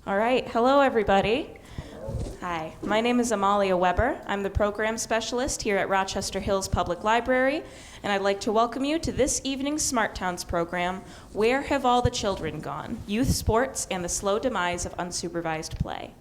All right, hello everybody. Hi, my name is Amalia Weber. I'm the program specialist here at Rochester Hills Public Library, and I'd like to welcome you to this evening's Smart Towns program, Where Have All the Children Gone? Youth Sports and the Slow Demise of Unsupervised Play.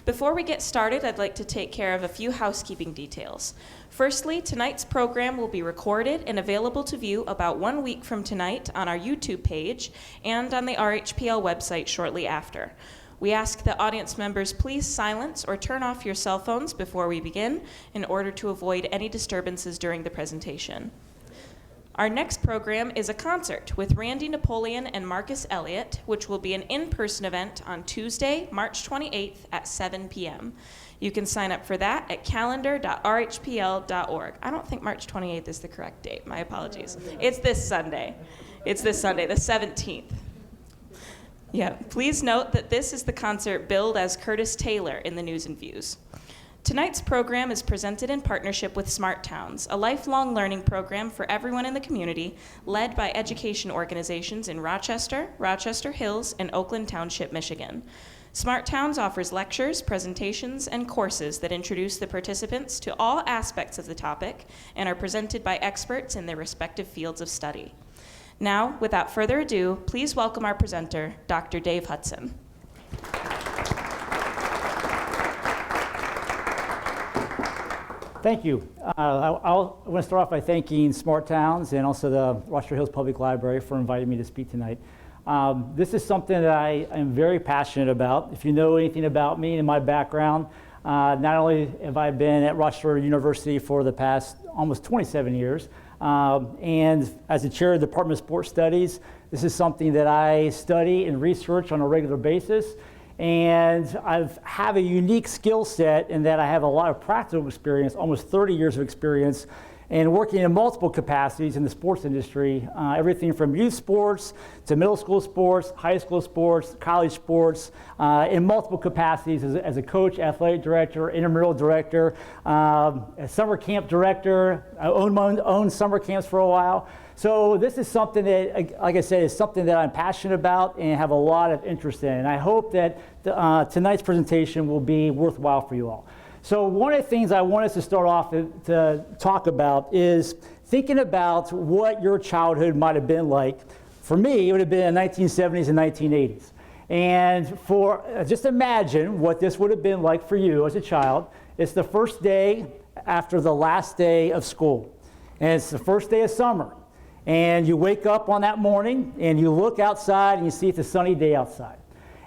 Before we get started, I'd like to take care of a few housekeeping details. Firstly, tonight's program will be recorded and available to view about 1 week from tonight on our YouTube page and on the RHPL website shortly after. We ask that audience members please silence or turn off your cell phones before we begin in order to avoid any disturbances during the presentation. Our next program is a concert with Randy Napoleon and Marcus Elliott, which will be an in-person event on Tuesday, March 28th at 7 p.m. You can sign up for that at calendar.rhpl.org. I don't think March 28th is the correct date. My apologies. It's this Sunday. It's this Sunday, the 17th. Yeah, please note that this is the concert billed as Curtis Taylor in the News and Views. Tonight's program is presented in partnership with Smart Towns, a lifelong learning program for everyone in the community led by education organizations in Rochester, Rochester Hills, and Oakland Township, Michigan. Smart Towns offers lectures, presentations, and courses that introduce the participants to all aspects of the topic and are presented by experts in their respective fields of study. Now, without further adu, please welcome our presenter, Dr. Dave Hutson. Thank you. I want to start off by thanking Smart Towns and also the Rochester Hills Public Library for inviting me to speak tonight. This is something that I am very passionate about. If you know anything about me and my background, not only have I been at Rochester University for the past almost 27 years, and as the chair of the Department of Sports Studies, this is something that I study and research on a regular basis. And I have a unique skill set in that I have a lot of practical experience, almost 30 years of experience, and working in multiple capacities in the sports industry, everything from youth sports to middle school sports, high school sports, college sports, in multiple capacities as a coach, athletic director, intramural director, a summer camp director. I owned summer camps for a while. So this is something that, like I said, is something that I'm passionate about and have a lot of interest in. And I hope that tonight's presentation will be worthwhile for you all. So one of the things I want us to start off to talk about is thinking about what your childhood might have been like. For me, it would have been the 1970s and 1980s. And just imagine what this would have been like for you as a child. It's the first day after the last day of school. And it's the first day of summer. And you wake up on that morning and you look outside and you see it's a sunny day outside.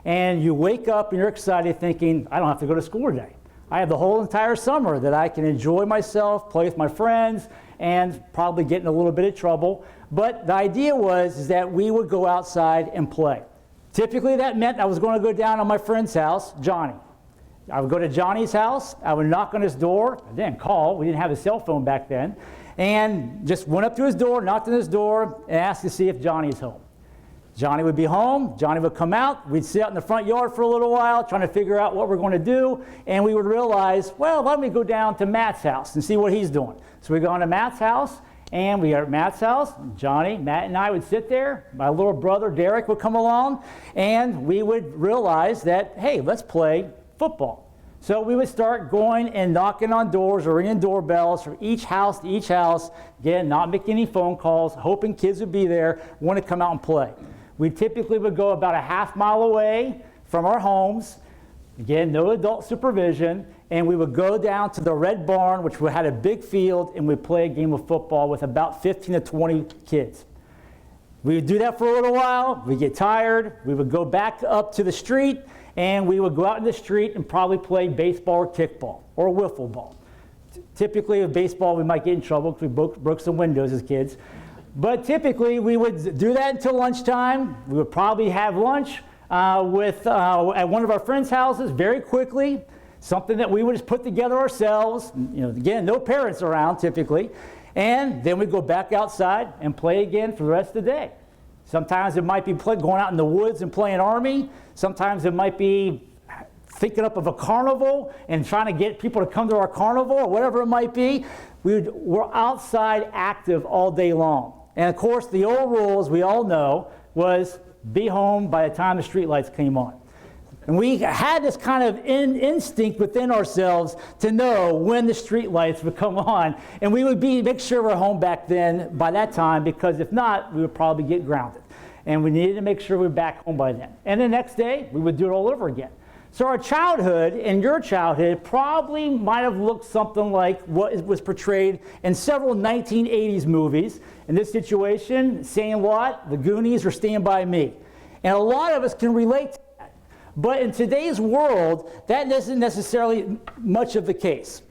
And you wake up and you're excited thinking, I don't have to go to school today. I have the whole entire summer that I can enjoy myself, play with my friends, and probably get in a little bit of trouble. But the idea was that we would go outside and play. Typically that meant I was going to go down on my friend's house, Johnny. I would go to Johnny's house, I would knock on his door, I didn't call, we didn't have a cell phone back then, and just went up to his door, knocked on his door, and asked to see if Johnny's home. Johnny would be home, Johnny would come out, we'd sit out in the front yard for a little while trying to figure out what we're going to do, and we would realize, well, why don't we go down to Matt's house and see what he's doing. So we go on to Matt's house, and we are at Matt's house. Johnny, Matt, and I would sit there. My little brother, Derek, would come along, and we would realize that, hey, let's play football. So we would start going and knocking on doors or ringing doorbells from each house to each house, again, not making any phone calls, hoping kids would be there, want to come out and play. We typically would go about a half mile away from our homes, again, no adult supervision, and we would go down to the Red Barn, which had a big field, and we'd play a game of football with about 15 to 20 kids. We would do that for a little while, we'd get tired, we would go back up to the street, and we would go out in the street and probably play baseball or kickball or wiffle ball. Typically with baseball, we might get in trouble because we broke some windows as kids. But typically, we would do that until lunchtime. We would probably have lunch at one of our friends' houses very quickly, something that we would just put together ourselves. Again, no parents around typically. And then we'd go back outside and play again for the rest of the day. Sometimes it might be going out in the woods and playing Army. Sometimes it might be thinking up of a carnival and trying to get people to come to our carnival or whatever it might be. We're outside active all day long. And of course, the old rules we all know was be home by the time the street lights came on. And we had this kind of instinct within ourselves to know when the street lights would come on. And we would make sure we're home back then by that time, because if not, we would probably get grounded. And we needed to make sure we were back home by then. And the next day, we would do it all over again. So our childhood and your childhood probably might have looked something like what was portrayed in several 1980s movies. In this situation, Sandlot, The Goonies, or Stand By Me. And a lot of us can relate to that. But in today's world, that isn't necessarily much of the case.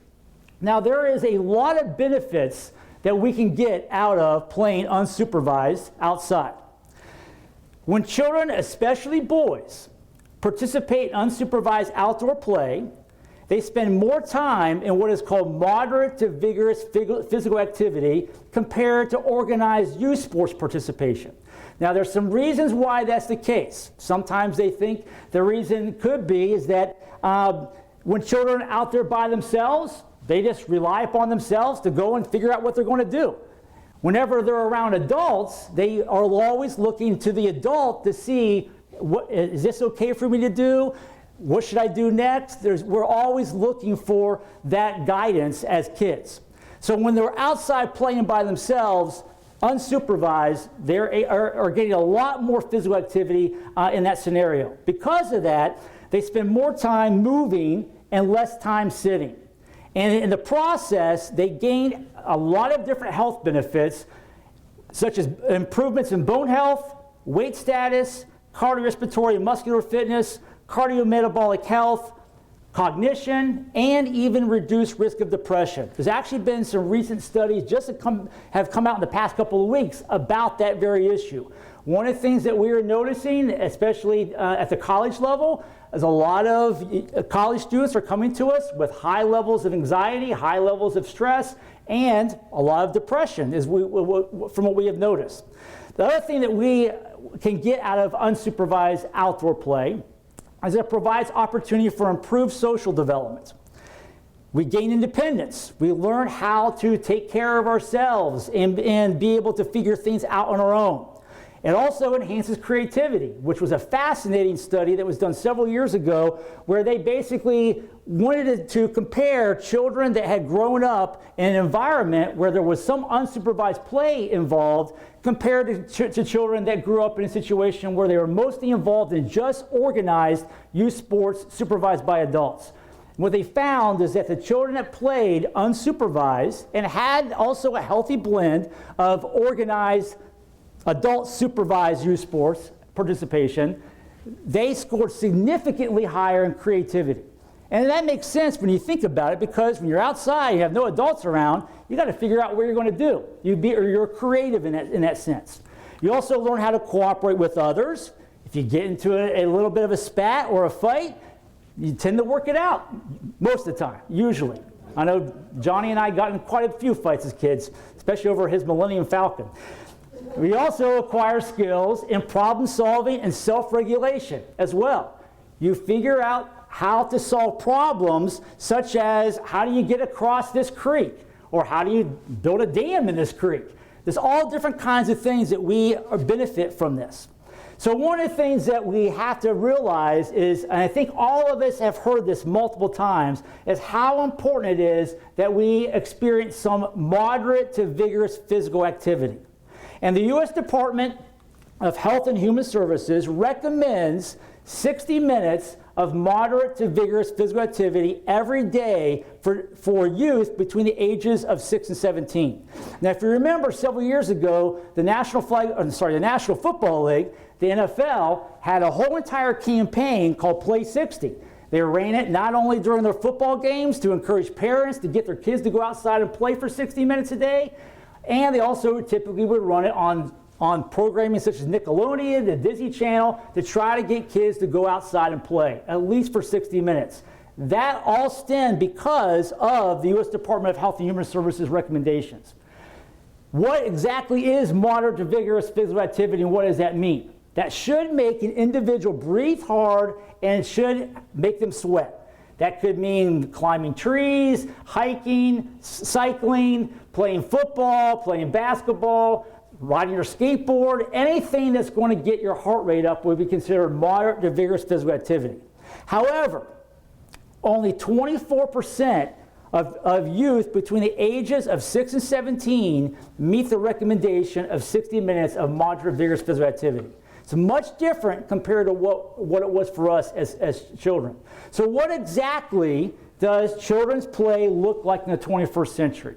Now, there is a lot of benefits that we can get out of playing unsupervised outside. When children, especially boys, participate in unsupervised outdoor play, they spend more time in what is called moderate to vigorous physical activity compared to organized youth sports participation. Now, there's some reasons why that's the case. Sometimes they think the reason could be is that when children are out there by themselves, they just rely upon themselves to go and figure out what they're going to do. Whenever they're around adults, they are always looking to the adult to see, is this okay for me to do? What should I do next? We're always looking for that guidance as kids. So when they're outside playing by themselves, unsupervised, they are getting a lot more physical activity in that scenario. Because of that, they spend more time moving and less time sitting. And in the process, they gain a lot of different health benefits, such as improvements in bone health, weight status, cardiorespiratory and muscular fitness, cardiometabolic health, cognition, and even reduced risk of depression. There's actually been some recent studies have come out in the past couple of weeks about that very issue. One of the things that we are noticing, especially at the college level, is a lot of college students are coming to us with high levels of anxiety, high levels of stress, and a lot of depression from what we have noticed. The other thing that we can get out of unsupervised outdoor play is it provides opportunity for improved social development. We gain independence. We learn how to take care of ourselves and be able to figure things out on our own. It also enhances creativity, which was a fascinating study that was done several years ago, where they basically wanted to compare children that had grown up in an environment where there was some unsupervised play involved compared to children that grew up in a situation where they were mostly involved in just organized youth sports supervised by adults. What they found is that the children that played unsupervised and had also a healthy blend of organized adult supervised youth sports participation, they scored significantly higher in creativity. And that makes sense when you think about it, because when you're outside, you have no adults around, you got to figure out what you're going to do. You're creative in that sense. You also learn how to cooperate with others. If you get into a little bit of a spat or a fight, you tend to work it out most of the time, usually. I know Johnny and I got in quite a few fights as kids, especially over his Millennium Falcon. We also acquire skills in problem solving and self-regulation as well. You figure out how to solve problems, such as how do you get across this creek, or how do you build a dam in this creek. There's all different kinds of things that we benefit from this. So one of the things that we have to realize is, and I think all of us have heard this multiple times, is how important it is that we experience some moderate to vigorous physical activity. And the U.S. Department of Health and Human Services recommends 60 minutes of moderate to vigorous physical activity every day for youth between the ages of 6 and 17. Now, if you remember several years ago, the National Football League, the NFL, had a whole entire campaign called Play 60. They ran it not only during their football games to encourage parents to get their kids to go outside and play for 60 minutes a day, and they also typically would run it on programming such as Nickelodeon, the Disney Channel, to try to get kids to go outside and play, at least for 60 minutes. That all stemmed because of the U.S. Department of Health and Human Services recommendations. What exactly is moderate to vigorous physical activity, and what does that mean? That should make an individual breathe hard and should make them sweat. That could mean climbing trees, hiking, cycling, playing football, playing basketball, riding your skateboard. Anything that's going to get your heart rate up would be considered moderate to vigorous physical activity. However, only 24% of youth between the ages of 6 and 17 meet the recommendation of 60 minutes of moderate vigorous physical activity. It's much different compared to what it was for us as children. So what exactly does children's play look like in the 21st century?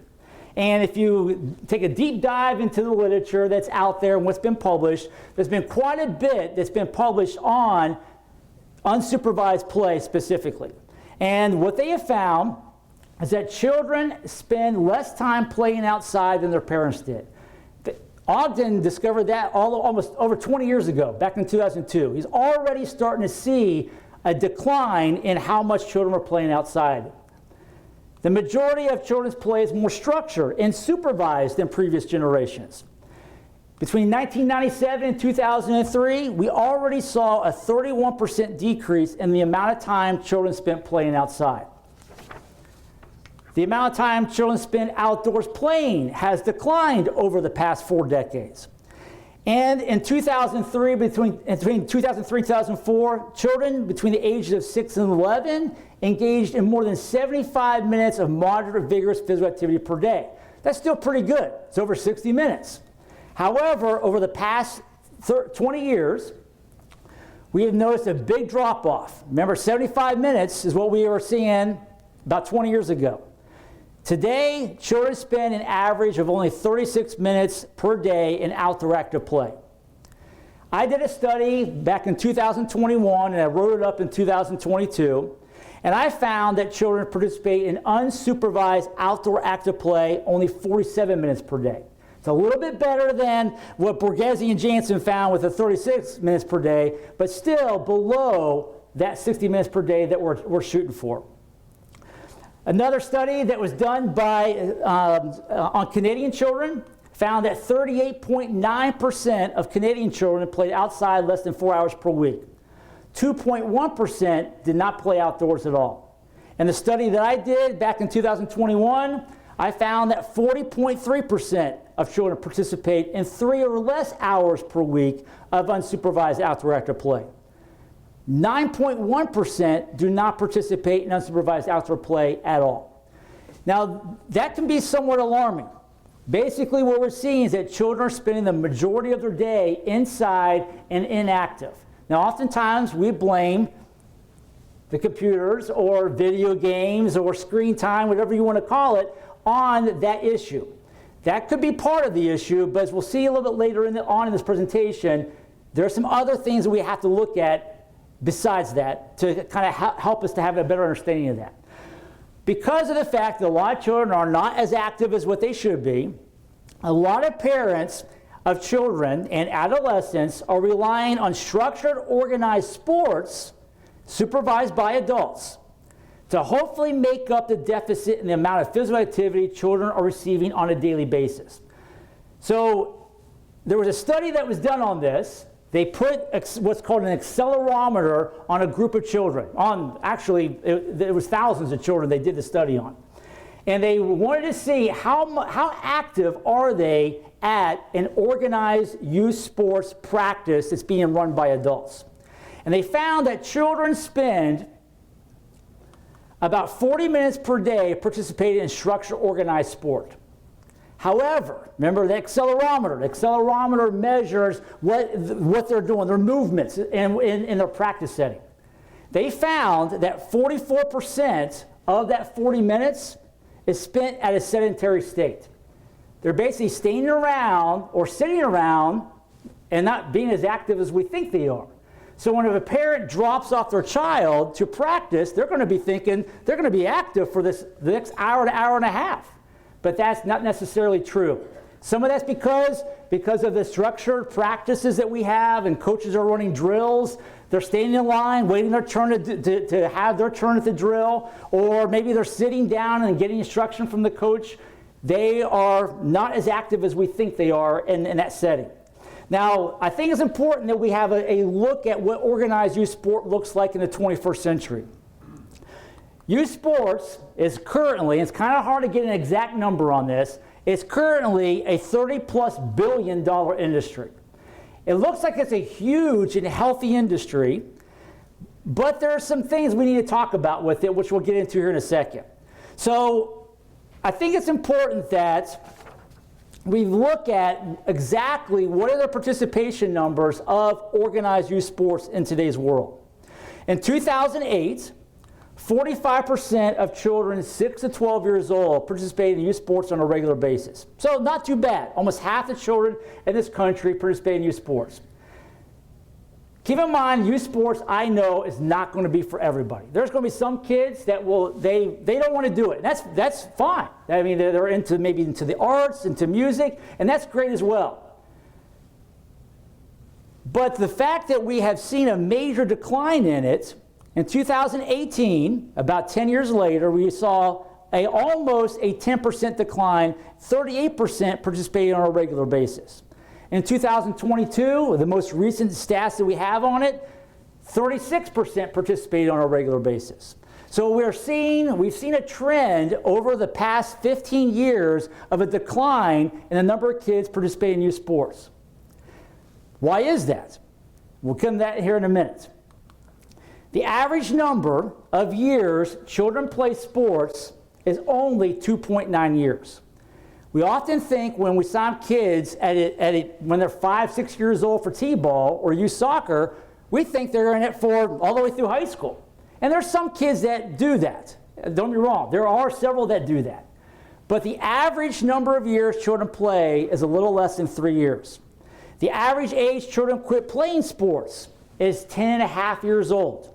And if you take a deep dive into the literature that's out there and what's been published, there's been quite a bit that's been published on unsupervised play specifically. And what they have found is that children spend less time playing outside than their parents did. Ogden discovered that almost over 20 years ago, back in 2002. He's already starting to see a decline in how much children are playing outside. The majority of children's play is more structured and supervised than previous generations. Between 1997 and 2003, we already saw a 31% decrease in the amount of time children spent playing outside. The amount of time children spend outdoors playing has declined over the past 4 decades. And in 2003, between 2003 and 2004, children between the ages of 6 and 11 engaged in more than 75 minutes of moderate vigorous physical activity per day. That's still pretty good. It's over 60 minutes. However, over the past 20 years, we have noticed a big drop-off. Remember, 75 minutes is what we were seeing about 20 years ago. Today, children spend an average of only 36 minutes per day in outdoor active play. I did a study back in 2021, and I wrote it up in 2022, and I found that children participate in unsupervised outdoor active play only 47 minutes per day. It's a little bit better than what Borghese and Jansen found with the 36 minutes per day, but still below that 60 minutes per day that we're shooting for. Another study that was done on Canadian children found that 38.9% of Canadian children played outside less than 4 hours per week. 2.1% did not play outdoors at all. In the study that I did back in 2021, I found that 40.3% of children participate in 3 or less hours per week of unsupervised outdoor active play. 9.1% do not participate in unsupervised outdoor play at all. Now, that can be somewhat alarming. Basically, what we're seeing is that children are spending the majority of their day inside and inactive. Now, oftentimes we blame the computers or video games or screen time, whatever you want to call it, on that issue. That could be part of the issue, but as we'll see a little bit later on in this presentation, there are some other things that we have to look at besides that to kind of help us to have a better understanding of that. Because of the fact that a lot of children are not as active as what they should be, a lot of parents of children and adolescents are relying on structured, organized sports supervised by adults to hopefully make up the deficit in the amount of physical activity children are receiving on a daily basis. So there was a study that was done on this. They put what's called an accelerometer on a group of children. It was thousands of children they did the study on. And they wanted to see how active are they at an organized youth sports practice that's being run by adults. And they found that children spend about 40 minutes per day participating in structured organized sport. However, remember the accelerometer. The accelerometer measures what they're doing, their movements in their practice setting. They found that 44% of that 40 minutes is spent at a sedentary state. They're basically staying around or sitting around and not being as active as we think they are. So when a parent drops off their child to practice, they're going to be thinking they're going to be active for the next hour to hour and a half. But that's not necessarily true. Some of that's because of the structured practices that we have, and coaches are running drills. They're standing in line, waiting their turn to have their turn at the drill, or maybe they're sitting down and getting instruction from the coach. They are not as active as we think they are in that setting. Now, I think it's important that we have a look at what organized youth sport looks like in the 21st century. Youth sports is currently, it's kind of hard to get an exact number on this, it's currently a $30+ billion industry. It looks like it's a huge and healthy industry, But there are some things we need to talk about with it, which we'll get into here in a second. So I think it's important that we look at exactly what are the participation numbers of organized youth sports in today's world. In 2008, 45% of children 6 to 12 years old participated in youth sports on a regular basis. So not too bad. Almost half the children in this country participate in youth sports. Keep in mind, youth sports, I know, is not going to be for everybody. There's going to be some kids that they don't want to do it. That's fine. I mean, they're maybe into the arts, into music, and that's great as well. But the fact that we have seen a major decline in it, in 2018, about 10 years later, we saw almost a 10% decline, 38% participating on a regular basis. In 2022, the most recent stats that we have on it, 36% participated on a regular basis. So we've seen a trend over the past 15 years of a decline in the number of kids participating in youth sports. Why is that? We'll come to that here in a minute. The average number of years children play sports is only 2.9 years. We often think when we sign kids when they're 5, 6 years old for t-ball or youth soccer, we think they're in it for all the way through high school. And there's some kids that do that. Don't be wrong. There are several that do that. But the average number of years children play is a little less than 3 years. The average age children quit playing sports is 10 and a half years old.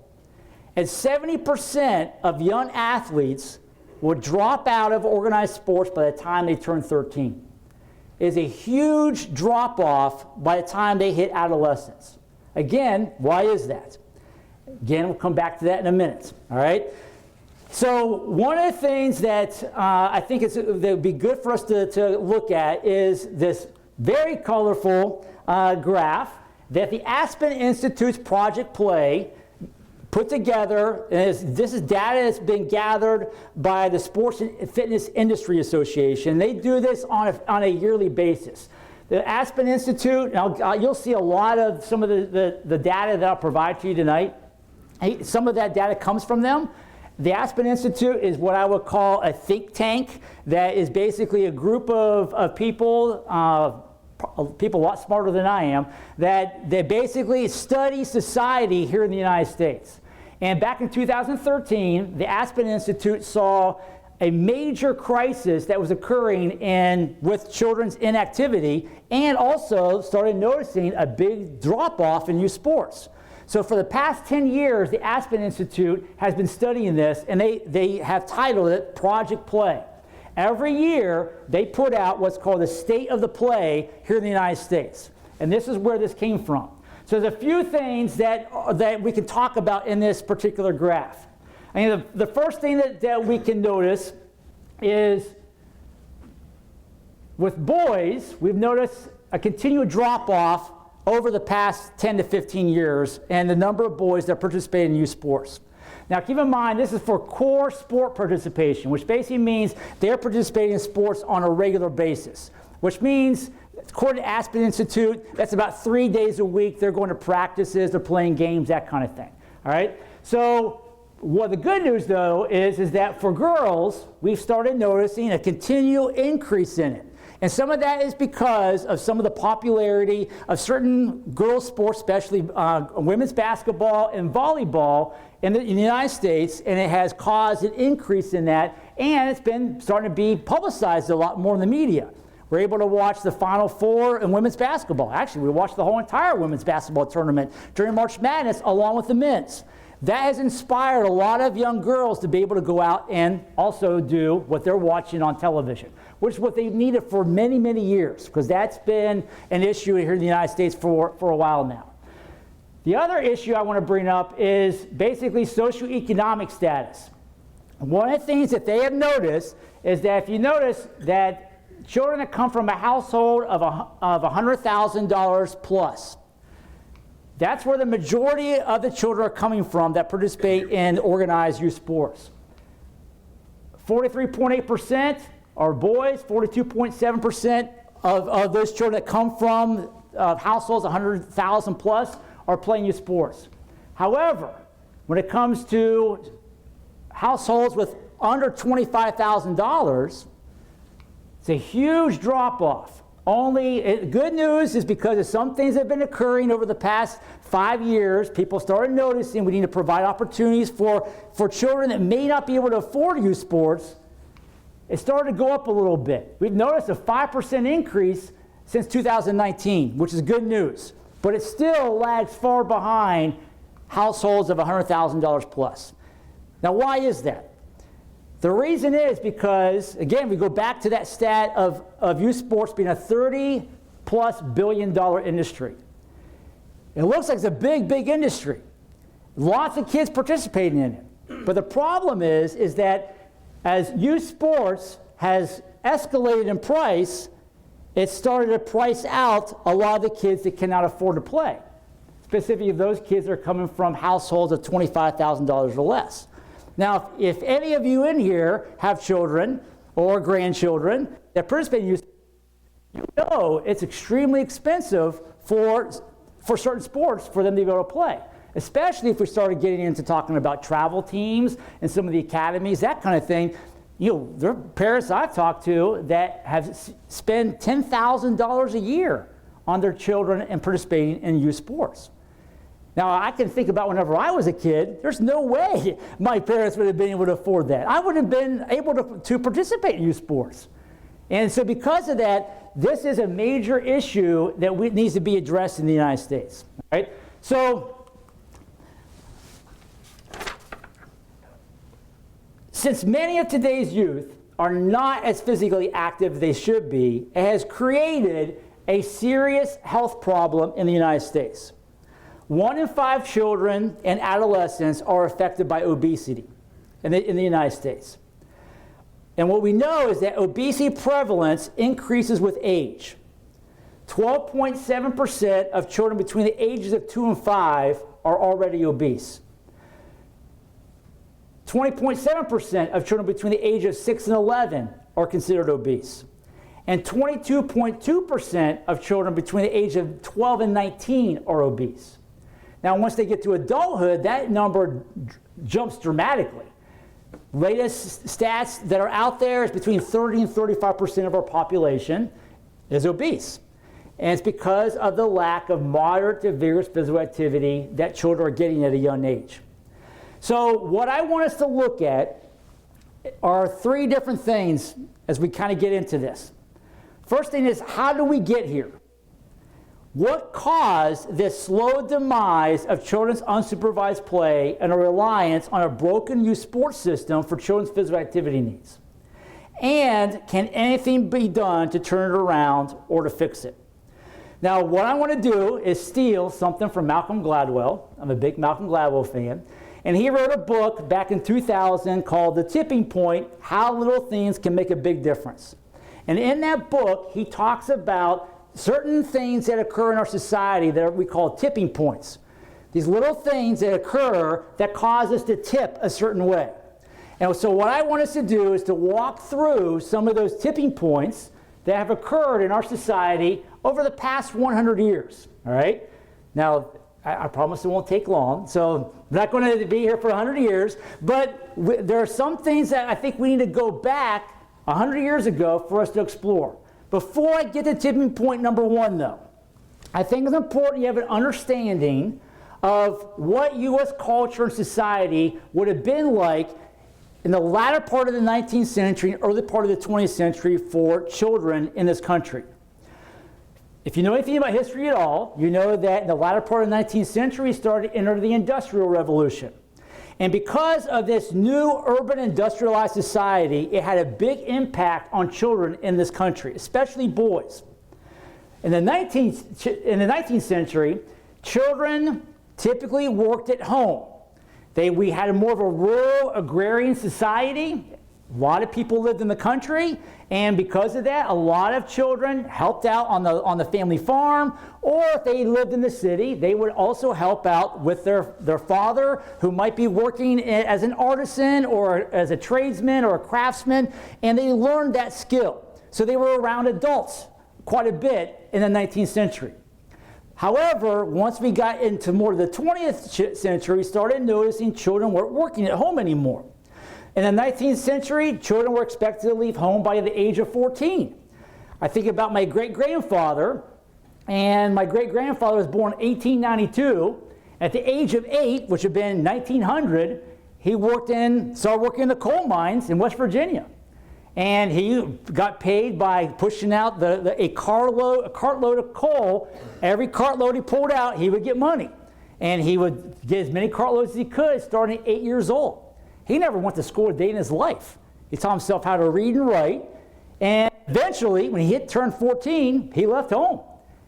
And 70% of young athletes will drop out of organized sports by the time they turn 13. It is a huge drop-off by the time they hit adolescence. Again, why is that? Again, we'll come back to that in a minute, all right? So one of the things that I think that would be good for us to look at is this very colorful graph that the Aspen Institute's Project Play put together. This is data that's been gathered by the Sports and Fitness Industry Association. They do this on a yearly basis. The Aspen Institute, you'll see a lot of some of the data that I'll provide to you tonight. Some of that data comes from them. The Aspen Institute is what I would call a think tank that is basically a group of people a lot smarter than I am, that they basically study society here in the United States. And back in 2013, the Aspen Institute saw a major crisis that was occurring with children's inactivity, and also started noticing a big drop-off in youth sports. So for the past 10 years, the Aspen Institute has been studying this, and they have titled it Project Play. Every year, they put out what's called the State of the Play here in the United States. And this is where this came from. So there's a few things that we can talk about in this particular graph. I mean, the first thing that we can notice is with boys, we've noticed a continued drop-off over the past 10 to 15 years and the number of boys that participate in youth sports. Now keep in mind, this is for core sport participation, which basically means they're participating in sports on a regular basis, which means, according to Aspen Institute, that's about 3 days a week. They're going to practices, they're playing games, that kind of thing. All right? So what the good news, though, is that for girls, we've started noticing a continual increase in it. And some of that is because of some of the popularity of certain girls' sports, especially women's basketball and volleyball in the United States, and it has caused an increase in that, and it's been starting to be publicized a lot more in the media. We're able to watch the Final Four in women's basketball. Actually, we watched the whole entire women's basketball tournament during March Madness along with the men's. That has inspired a lot of young girls to be able to go out and also do what they're watching on television, which is what they've needed for many, many years, because that's been an issue here in the United States for a while now. The other issue I want to bring up is basically socioeconomic status. One of the things that they have noticed is that if you notice that children that come from a household of $100,000 plus, that's where the majority of the children are coming from that participate in organized youth sports. 43.8% are boys, 42.7% of those children that come from households 100,000 plus are playing youth sports. However, when it comes to households with under $25,000, it's a huge drop-off. Good news is because of some things that have been occurring over the past 5 years, people started noticing we need to provide opportunities for children that may not be able to afford youth sports. It started to go up a little bit. We've noticed a 5% increase since 2019, which is good news. But it still lags far behind households of $100,000 plus. Now, why is that? The reason is because, again, we go back to that stat of youth sports being a $30+ billion industry. It looks like it's a big, big industry. Lots of kids participating in it. But the problem is that as youth sports has escalated in price, it started to price out a lot of the kids that cannot afford to play. Specifically, those kids that are coming from households of $25,000 or less. Now, if any of you in here have children or grandchildren that participate in youth, you know it's extremely expensive for certain sports for them to be able to play. Especially if we started getting into talking about travel teams and some of the academies, that kind of thing. You know, there are parents I've talked to that have spent $10,000 a year on their children and participating in youth sports. Now, I can think about whenever I was a kid, there's no way my parents would have been able to afford that. I would have been able to participate in youth sports. And so because of that, this is a major issue that needs to be addressed in the United States. Right? So, since many of today's youth are not as physically active as they should be, it has created a serious health problem in the United States. 1 in 5 children and adolescents are affected by obesity in the United States. And what we know is that obesity prevalence increases with age. 12.7% of children between the ages of 2 and 5 are already obese. 20.7% of children between the age of 6 and 11 are considered obese. And 22.2% of children between the age of 12 and 19 are obese. Now, once they get to adulthood, that number jumps dramatically. Latest stats that are out there is between 30 and 35% of our population is obese. And it's because of the lack of moderate to vigorous physical activity that children are getting at a young age. So what I want us to look at are 3 different things as we kind of get into this. First thing is, how do we get here? What caused this slow demise of children's unsupervised play and a reliance on a broken youth sports system for children's physical activity needs? And can anything be done to turn it around or to fix it? Now, what I want to do is steal something from Malcolm Gladwell. I'm a big Malcolm Gladwell fan. And he wrote a book back in 2000 called The Tipping Point: How Little Things Can Make a Big Difference. And in that book, he talks about certain things that occur in our society that we call tipping points. These little things that occur that cause us to tip a certain way. And so what I want us to do is to walk through some of those tipping points that have occurred in our society over the past 100 years. All right? Now, I promise it won't take long, so I'm not going to be here for 100 years, but there are some things that I think we need to go back 100 years ago for us to explore. Before I get to tipping point number 1, though, I think it's important you have an understanding of what U.S. culture and society would have been like in the latter part of the 19th century and early part of the 20th century for children in this country. If you know anything about history at all, you know that in the latter part of the 19th century, we started to enter the Industrial Revolution. And because of this new urban industrialized society, it had a big impact on children in this country, especially boys. In the 19th century, children typically worked at home. We had more of a rural agrarian society. A lot of people lived in the country, and because of that, a lot of children helped out on the family farm, or if they lived in the city, they would also help out with their father, who might be working as an artisan or as a tradesman or a craftsman, and they learned that skill. So they were around adults quite a bit in the 19th century. However, once we got into more of the 20th century, we started noticing children weren't working at home anymore. In the 19th century, children were expected to leave home by the age of 14. I think about my great-grandfather, and my great-grandfather was born in 1892. At the age of 8, which had been 1900, he started working in the coal mines in West Virginia. And he got paid by pushing out a cartload of coal. Every cartload he pulled out, he would get money. And he would get as many cartloads as he could starting at 8 years old. He never went to school a day in his life. He taught himself how to read and write. And eventually, when he turned 14, he left home.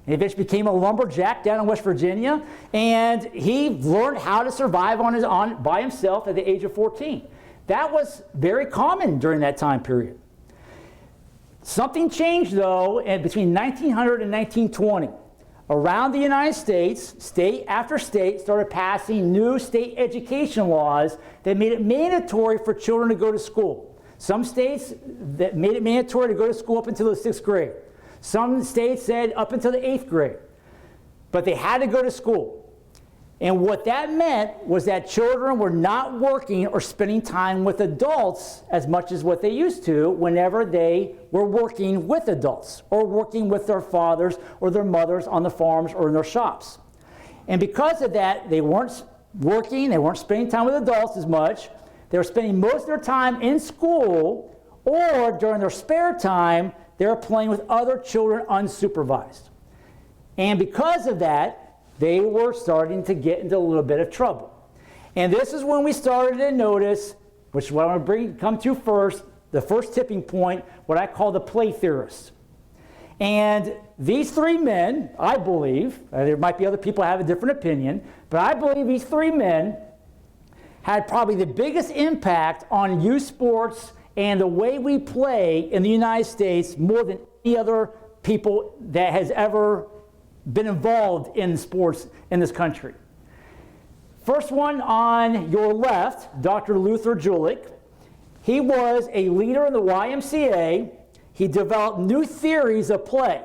He eventually became a lumberjack down in West Virginia. And he learned how to survive by himself at the age of 14. That was very common during that time period. Something changed, though, between 1900 and 1920. Around the United States, state after state started passing new state education laws that made it mandatory for children to go to school. Some states that made it mandatory to go to school up until the 6th grade. Some states said up until the 8th grade. But they had to go to school. And what that meant was that children were not working or spending time with adults as much as what they used to whenever they were working with adults or working with their fathers or their mothers on the farms or in their shops. And because of that, they weren't working, they weren't spending time with adults as much. They were spending most of their time in school, or during their spare time, they were playing with other children unsupervised. And because of that, they were starting to get into a little bit of trouble. And this is when we started to notice, which is what I want to come to first, the first tipping point, what I call the play theorists. And these three men, I believe, there might be other people who have a different opinion, but I believe these three men had probably the biggest impact on youth sports and the way we play in the United States more than any other people that has ever been involved in sports in this country. First one on your left, Dr. Luther Julich. He was a leader in the YMCA. He developed new theories of play.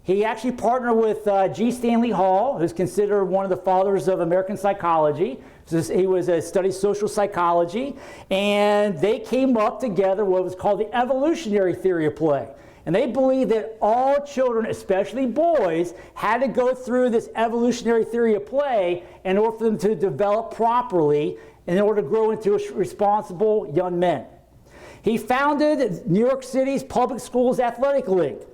He actually partnered with G. Stanley Hall, who's considered one of the fathers of American psychology. He was studied social psychology, and they came up together what was called the evolutionary theory of play. And they believed that all children, especially boys, had to go through this evolutionary theory of play in order for them to develop properly, in order to grow into responsible young men. He founded New York City's Public Schools Athletic League,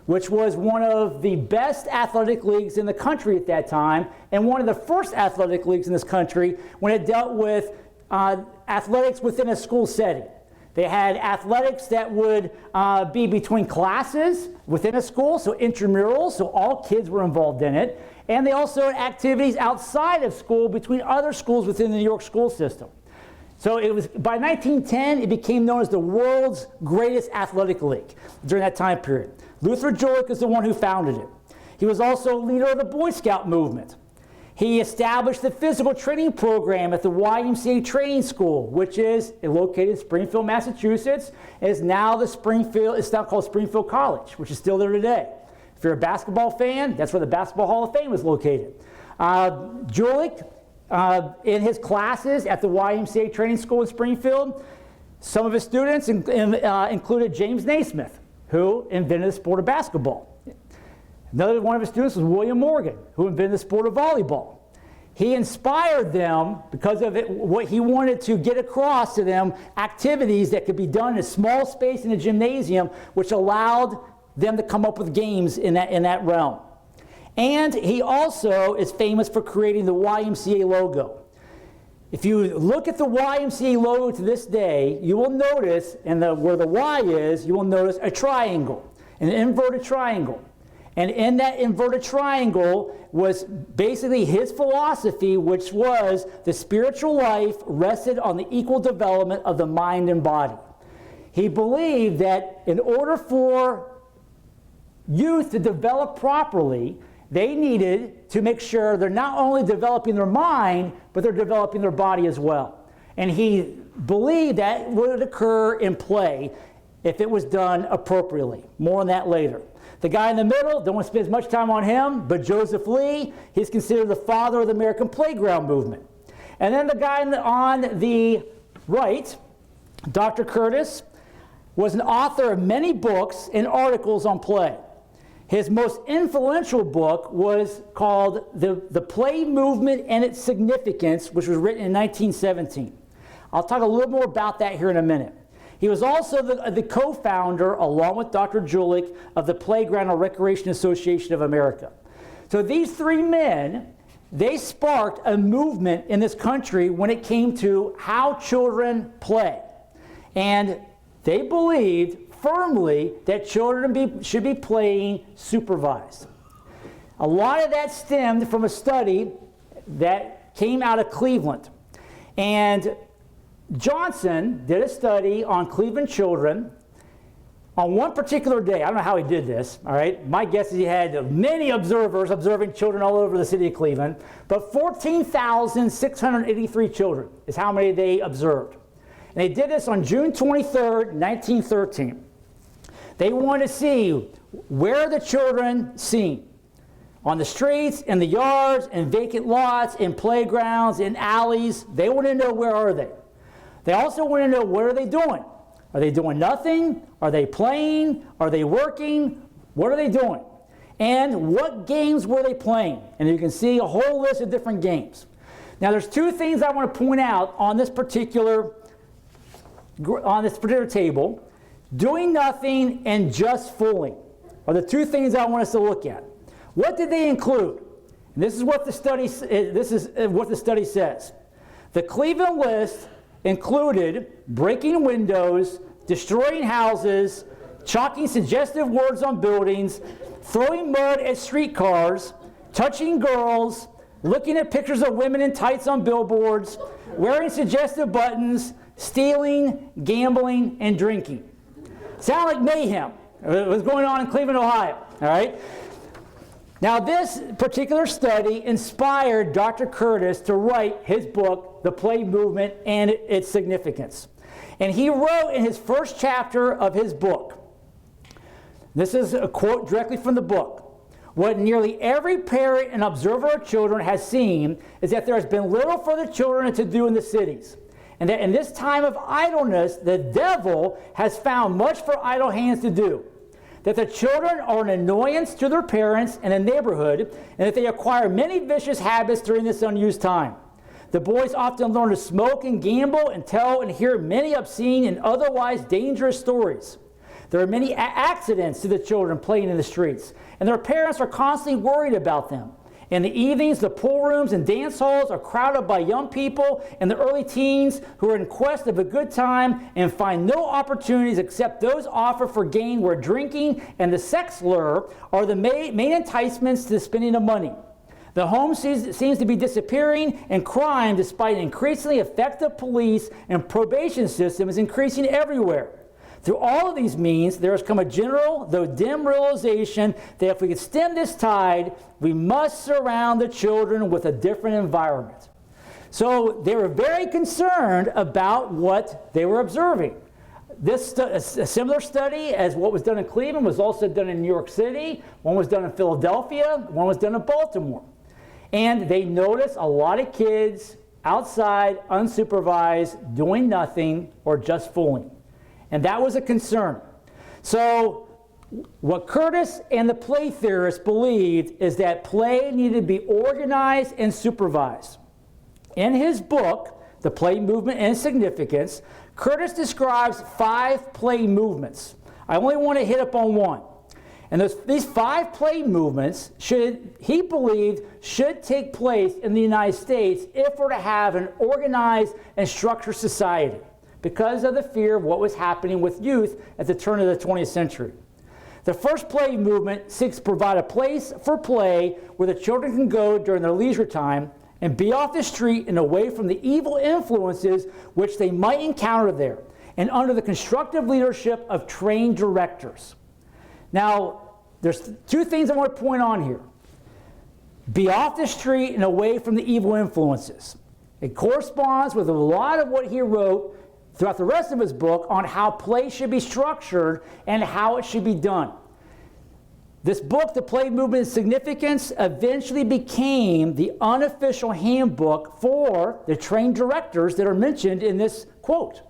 which was one of the best athletic leagues in the country at that time, and one of the first athletic leagues in this country when it dealt with athletics within a school setting. They had athletics that would be between classes within a school, so intramurals, so all kids were involved in it. And they also had activities outside of school between other schools within the New York school system. So it was, by 1910, it became known as the world's greatest athletic league during that time period. Luther Julich is the one who founded it. He was also a leader of the Boy Scout movement. He established the physical training program at the YMCA Training School, which is located in Springfield, Massachusetts. It's now called Springfield College, which is still there today. If you're a basketball fan, that's where the Basketball Hall of Fame is located. Julich, in his classes at the YMCA Training School in Springfield, some of his students included James Naismith, who invented the sport of basketball. Another one of his students was William Morgan, who invented the sport of volleyball. He inspired them because of what he wanted to get across to them, activities that could be done in a small space in a gymnasium, which allowed them to come up with games in that realm. And he also is famous for creating the YMCA logo. If you look at the YMCA logo to this day, you will notice, where the Y is, you will notice a triangle, an inverted triangle. And in that inverted triangle was basically his philosophy, which was the spiritual life rested on the equal development of the mind and body. He believed that in order for youth to develop properly, they needed to make sure they're not only developing their mind, but they're developing their body as well. And he believed that would occur in play if it was done appropriately. More on that later. The guy in the middle, don't want to spend as much time on him, but Joseph Lee, he's considered the father of the American playground movement. And then the guy on the right, Dr. Curtis, was an author of many books and articles on play. His most influential book was called The Play Movement and Its Significance, which was written in 1917. I'll talk a little more about that here in a minute. He was also the co-founder, along with Dr. Julich, of the Playground and Recreation Association of America. So these three men, they sparked a movement in this country when it came to how children play. And they believed firmly that children should be playing supervised. A lot of that stemmed from a study that came out of Cleveland. And Johnson did a study on Cleveland children on one particular day. I don't know how he did this, all right? My guess is he had many observers observing children all over the city of Cleveland, but 14,683 children is how many they observed. And they did this on June 23rd, 1913. They wanted to see where the children seen. On the streets, in the yards, in vacant lots, in playgrounds, in alleys. They want to know, where are they? They also want to know, what are they doing? Are they doing nothing? Are they playing? Are they working? What are they doing? And what games were they playing? And you can see a whole list of different games. Now there's two things I want to point out on this particular table. Doing nothing and just fooling are the two things I want us to look at. What did they include? And this is what the study says. The Cleveland list included breaking windows, destroying houses, chalking suggestive words on buildings, throwing mud at streetcars, touching girls, looking at pictures of women in tights on billboards, wearing suggestive buttons, stealing, gambling, and drinking. Sound like mayhem. It was going on in Cleveland, Ohio. All right. Now, this particular study inspired Dr. Curtis to write his book, The Play Movement and Its Significance. And he wrote in his first chapter of his book, this is a quote directly from the book, "What nearly every parent and observer of children has seen is that there has been little for the children to do in the cities. And that in this time of idleness, the devil has found much for idle hands to do. That the children are an annoyance to their parents and the neighborhood, and that they acquire many vicious habits during this unused time. The boys often learn to smoke and gamble and tell and hear many obscene and otherwise dangerous stories. There are many accidents to the children playing in the streets, and their parents are constantly worried about them. In the evenings, the pool rooms and dance halls are crowded by young people and the early teens who are in quest of a good time and find no opportunities except those offered for gain, where drinking and the sex lure are the main enticements to the spending of money. The home seems to be disappearing, and crime, despite an increasingly effective police and probation system, is increasing everywhere. Through all of these means, there has come a general, though dim, realization that if we could stem this tide, we must surround the children with a different environment." So they were very concerned about what they were observing. A similar study as what was done in Cleveland was also done in New York City. One was done in Philadelphia. One was done in Baltimore. And they noticed a lot of kids outside, unsupervised, doing nothing or just fooling. And that was a concern. So what Curtis and the play theorists believed is that play needed to be organized and supervised. In his book, The Play Movement and Its Significance, Curtis describes 5 play movements. I only want to hit up on one. And these 5 play movements, he believed, should take place in the United States if we're to have an organized and structured society, because of the fear of what was happening with youth at the turn of the 20th century. The first play movement seeks to provide a place for play where the children can go during their leisure time and be off the street and away from the evil influences which they might encounter there, and under the constructive leadership of trained directors. Now, there's 2 things I want to point on here. Be off the street and away from the evil influences. It corresponds with a lot of what he wrote throughout the rest of his book on how play should be structured and how it should be done. This book, The Play Movement and Significance, eventually became the unofficial handbook for the trained directors that are mentioned in this quote.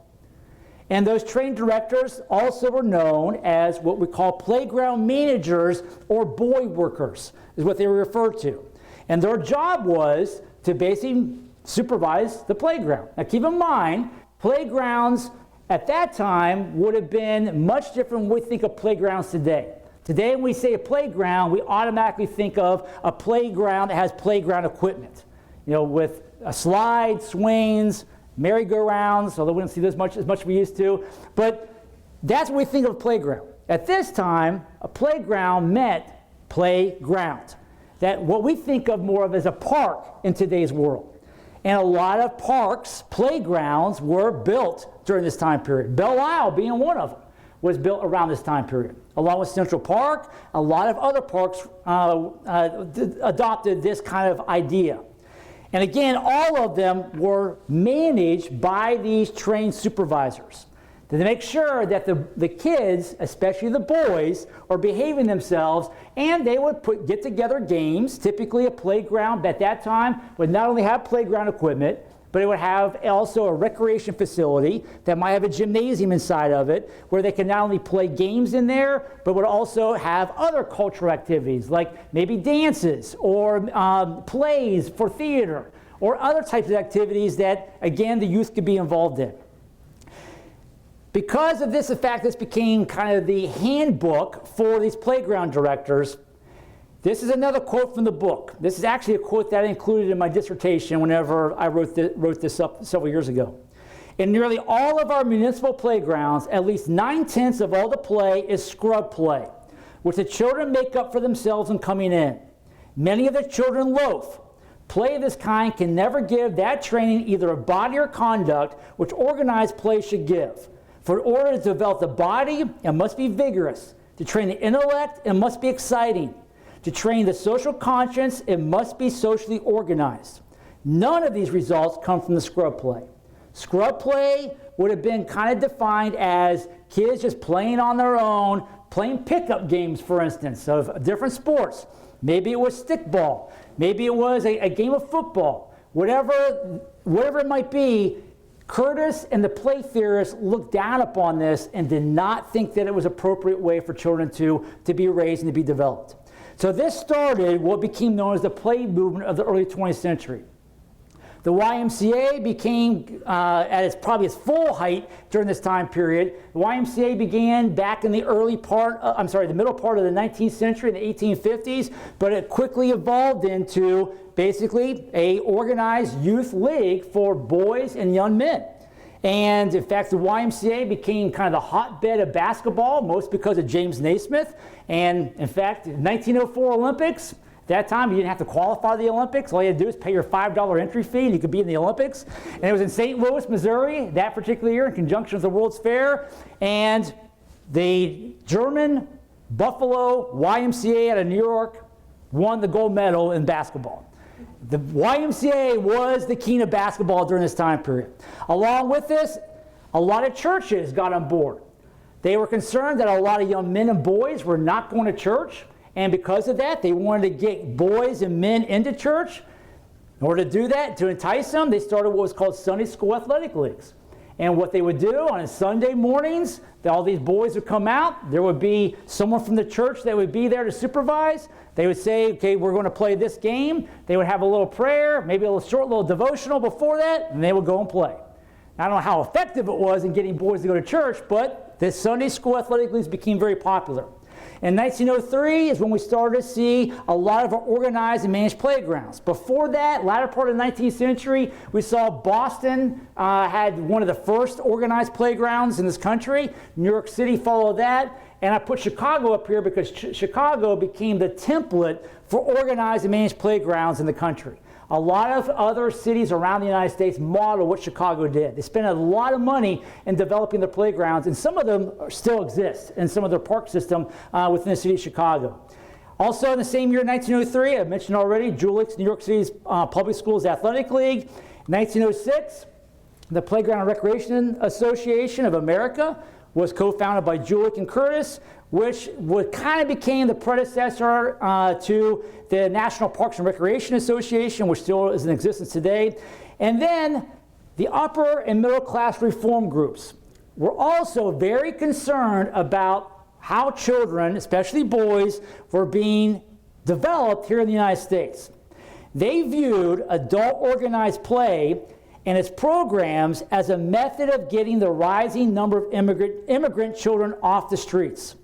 And those trained directors also were known as what we call playground managers or boy workers, is what they were referred to. And their job was to basically supervise the playground. Now keep in mind, playgrounds at that time would have been much different when we think of playgrounds today. Today when we say a playground, we automatically think of a playground that has playground equipment, with a slide, swings, merry-go-rounds, although we don't see this as much as we used to. But that's what we think of a playground. At this time, a playground meant playground. That what we think of more of as a park in today's world. And a lot of parks, playgrounds, were built during this time period. Belle Isle being one of them was built around this time period. Along with Central Park, a lot of other parks adopted this kind of idea. And again, all of them were managed by these trained supervisors to make sure that the kids, especially the boys, are behaving themselves, and they would get together games. Typically a playground at that time would not only have playground equipment, but it would have also a recreation facility that might have a gymnasium inside of it where they can not only play games in there, but would also have other cultural activities like maybe dances or plays for theater or other types of activities that, again, the youth could be involved in. Because of this, in fact, this became kind of the handbook for these playground directors. This is another quote from the book. This is actually a quote that I included in my dissertation whenever I wrote this up several years ago. In nearly all of our municipal playgrounds, at least 9/10 of all the play is scrub play, which the children make up for themselves in coming in. Many of the children loaf. Play of this kind can never give that training either a body or conduct which organized play should give. For in order to develop the body, it must be vigorous. To train the intellect, it must be exciting. To train the social conscience, it must be socially organized. None of these results come from the scrub play. Scrub play would have been kind of defined as kids just playing on their own, playing pickup games, for instance, of different sports. Maybe it was stickball. Maybe it was a game of football. Whatever it might be, Curtis and the play theorists looked down upon this and did not think that it was an appropriate way for children to be raised and to be developed. So this started what became known as the play movement of the early 20th century. The YMCA became at its full height during this time period. The YMCA began back in the middle part of the 19th century, in the 1850s, but it quickly evolved into basically a organized youth league for boys and young men. And in fact, the YMCA became kind of the hotbed of basketball, most because of James Naismith. And in fact, 1904 Olympics, at that time you didn't have to qualify for the Olympics. All you had to do is pay your $5 entry fee and you could be in the Olympics. And it was in St. Louis, Missouri, that particular year in conjunction with the World's Fair. And the German Buffalo YMCA out of New York won the gold medal in basketball. The YMCA was the king of basketball during this time period. Along with this, a lot of churches got on board. They were concerned that a lot of young men and boys were not going to church, and because of that, they wanted to get boys and men into church. In order to do that, to entice them, they started what was called Sunday school athletic leagues. And what they would do on Sunday mornings, all these boys would come out. There would be someone from the church that would be there to supervise. They would say, okay, we're going to play this game. They would have a little prayer, maybe a short little devotional before that, and they would go and play. Now, I don't know how effective it was in getting boys to go to church, but the Sunday school athletic leagues became very popular. In 1903 is when we started to see a lot of our organized and managed playgrounds. Before that, latter part of the 19th century, we saw Boston had one of the first organized playgrounds in this country. New York City followed that. And I put Chicago up here because Chicago became the template for organized and managed playgrounds in the country. A lot of other cities around the United States model what Chicago did. They spent a lot of money in developing their playgrounds, and some of them still exist in some of their park system within the city of Chicago. Also in the same year, 1903, I mentioned already, Julick's, New York City's Public Schools Athletic League. 1906, the Playground and Recreation Association of America was co-founded by Julick and Curtis, which kind of became the predecessor to the National Parks and Recreation Association, which still is in existence today. And then the upper and middle class reform groups were also very concerned about how children, especially boys, were being developed here in the United States. They viewed adult organized play and its programs as a method of getting the rising number of immigrant children off the streets.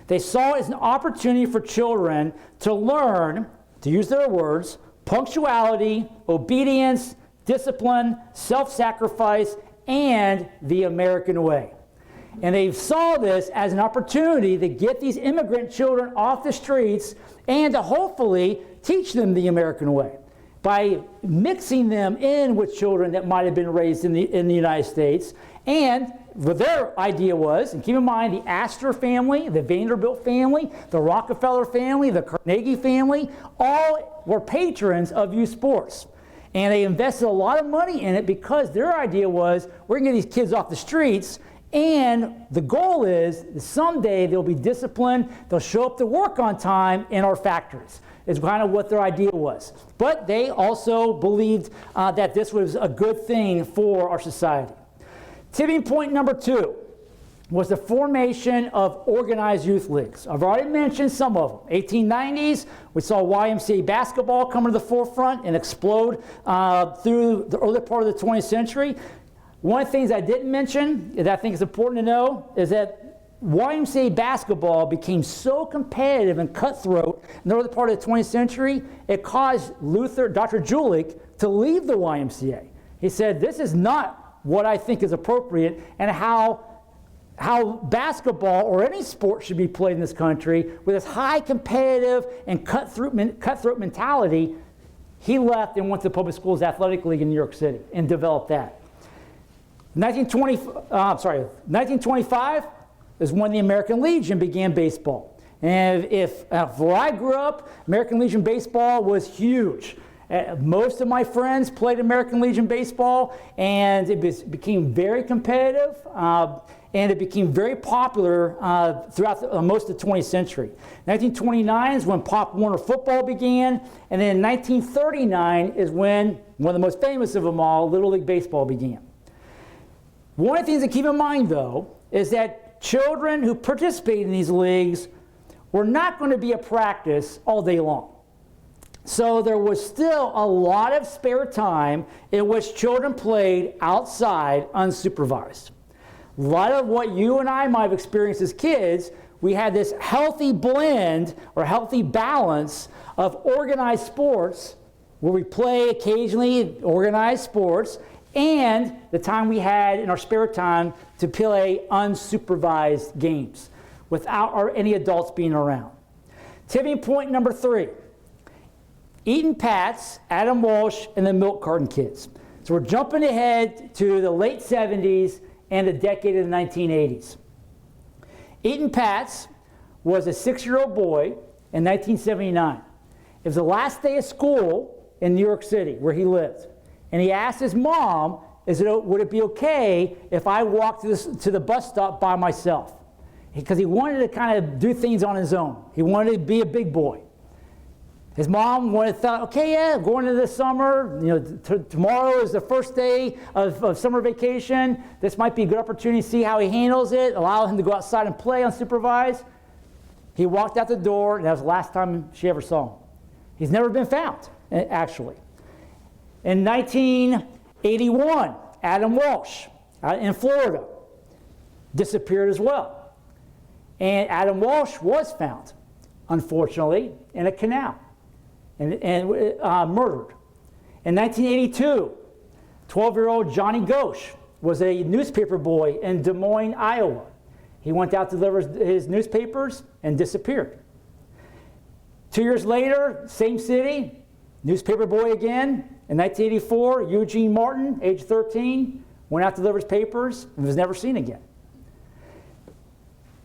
They saw it as an opportunity for children to learn, to use their words, punctuality, obedience, discipline, self-sacrifice, and the American way. And they saw this as an opportunity to get these immigrant children off the streets and to hopefully teach them the American way by mixing them in with children that might have been raised in the United States. And what their idea was, and keep in mind the Astor family, the Vanderbilt family, the Rockefeller family, the Carnegie family, all were patrons of youth sports. And they invested a lot of money in it because their idea was, we're going to get these kids off the streets, and the goal is that someday they'll be disciplined, they'll show up to work on time in our factories. Is kind of what their idea was. But they also believed that this was a good thing for our society. Tipping point number 2 was the formation of organized youth leagues. I've already mentioned some of them. 1890s, we saw YMCA basketball come to the forefront and explode through the early part of the 20th century. One of the things I didn't mention that I think is important to know is that YMCA basketball became so competitive and cutthroat in the early part of the 20th century, it caused Dr. Julich, to leave the YMCA. He said, this is not what I think is appropriate and how basketball or any sport should be played in this country with this high competitive and cutthroat mentality. He left and went to the Public Schools Athletic League in New York City and developed that. 1925 is when the American Legion began baseball. And where I grew up, American Legion baseball was huge. Most of my friends played American Legion baseball, and it became very competitive, and it became very popular throughout most of the 20th century. 1929 is when Pop Warner football began, and then 1939 is when one of the most famous of them all, Little League baseball, began. One of the things to keep in mind, though, is that children who participate in these leagues were not going to be at practice all day long. So there was still a lot of spare time in which children played outside unsupervised. A lot of what you and I might have experienced as kids, we had this healthy blend or healthy balance of organized sports where we play occasionally organized sports, and the time we had in our spare time to play unsupervised games without any adults being around. Tipping point number 3, Eaton Pats, Adam Walsh, and the Milk Carton Kids. So we're jumping ahead to the late 70s and the decade of the 1980s. Eaton Pats was a 6-year-old boy in 1979. It was the last day of school in New York City where he lived. And he asked his mom, would it be okay if I walked to the bus stop by myself? Because he wanted to kind of do things on his own. He wanted to be a big boy. His mom thought, okay, yeah, going into the summer, tomorrow is the first day of summer vacation. This might be a good opportunity to see how he handles it, allow him to go outside and play unsupervised. He walked out the door, and that was the last time she ever saw him. He's never been found, actually. In 1981, Adam Walsh in Florida disappeared as well. And Adam Walsh was found, unfortunately, in a canal and murdered. In 1982, 12-year-old Johnny Ghosh was a newspaper boy in Des Moines, Iowa. He went out to deliver his newspapers and disappeared. 2 years later, same city, newspaper boy again. In 1984, Eugene Martin, age 13, went out to deliver his papers and was never seen again.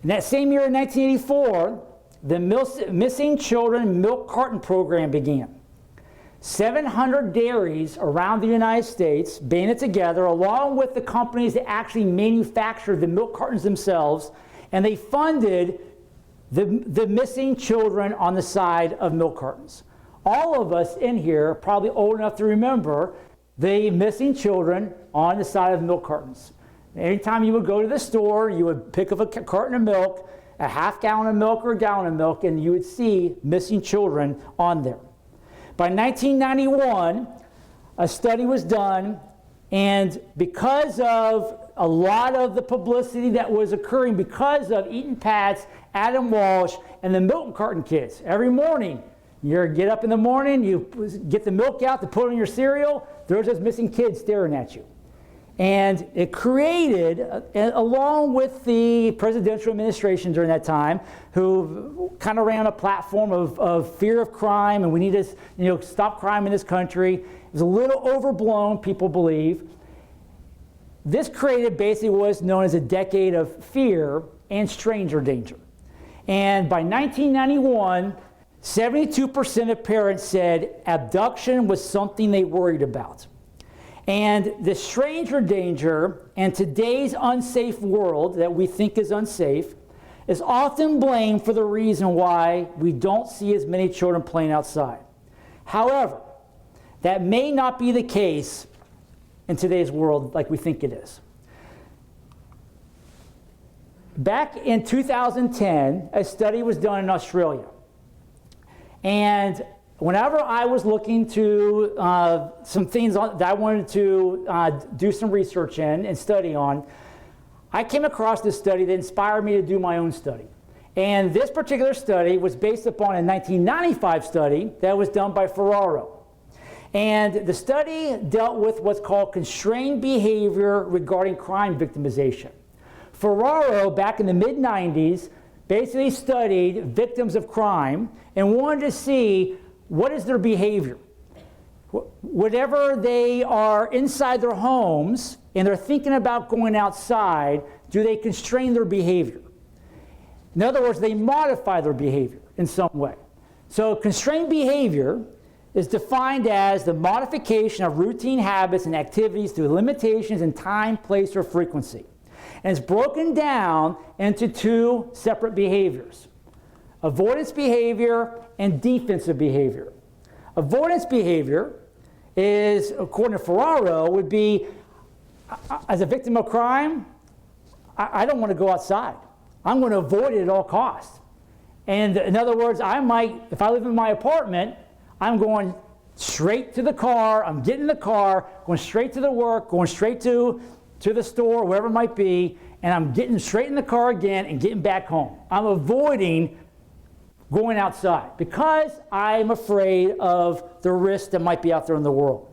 In that same year, in 1984, the Missing Children Milk Carton Program began. 700 dairies around the United States banded together, along with the companies that actually manufactured the milk cartons themselves, and they funded the missing children on the side of milk cartons. All of us in here are probably old enough to remember the missing children on the side of milk cartons. Anytime you would go to the store, you would pick up a carton of milk, a half gallon of milk or a gallon of milk, and you would see missing children on there. By 1991, a study was done, and because of a lot of the publicity that was occurring because of Eaton Pat's, Adam Walsh, and the Milton Carton kids, every morning, you get up in the morning, you get the milk out to put in your cereal, there's those missing kids staring at you. And it created, along with the presidential administration during that time, who kind of ran a platform of fear of crime, and we need to stop crime in this country. It was a little overblown, people believe. This created basically what was known as a decade of fear and stranger danger. And by 1991, 72% of parents said abduction was something they worried about. And the stranger danger and today's unsafe world that we think is unsafe is often blamed for the reason why we don't see as many children playing outside. However, that may not be the case in today's world like we think it is. Back in 2010, a study was done in Australia. And whenever I was looking to some things that I wanted to do some research in and study on, I came across this study that inspired me to do my own study. And this particular study was based upon a 1995 study that was done by Ferraro. And the study dealt with what's called constrained behavior regarding crime victimization. Ferraro, back in the mid-90s, basically studied victims of crime and wanted to see what is their behavior. Whatever they are inside their homes and they're thinking about going outside, do they constrain their behavior? In other words, they modify their behavior in some way. So constrained behavior is defined as the modification of routine habits and activities through limitations in time, place, or frequency. And it's broken down into two separate behaviors: avoidance behavior and defensive behavior. Avoidance behavior is, according to Ferraro, would be, as a victim of crime, I don't want to go outside. I'm going to avoid it at all costs. And in other words, I might, if I live in my apartment, I'm going straight to the car, I'm getting in the car, going straight to the work, going straight to the store, wherever it might be, and I'm getting straight in the car again and getting back home. I'm avoiding going outside because I'm afraid of the risk that might be out there in the world.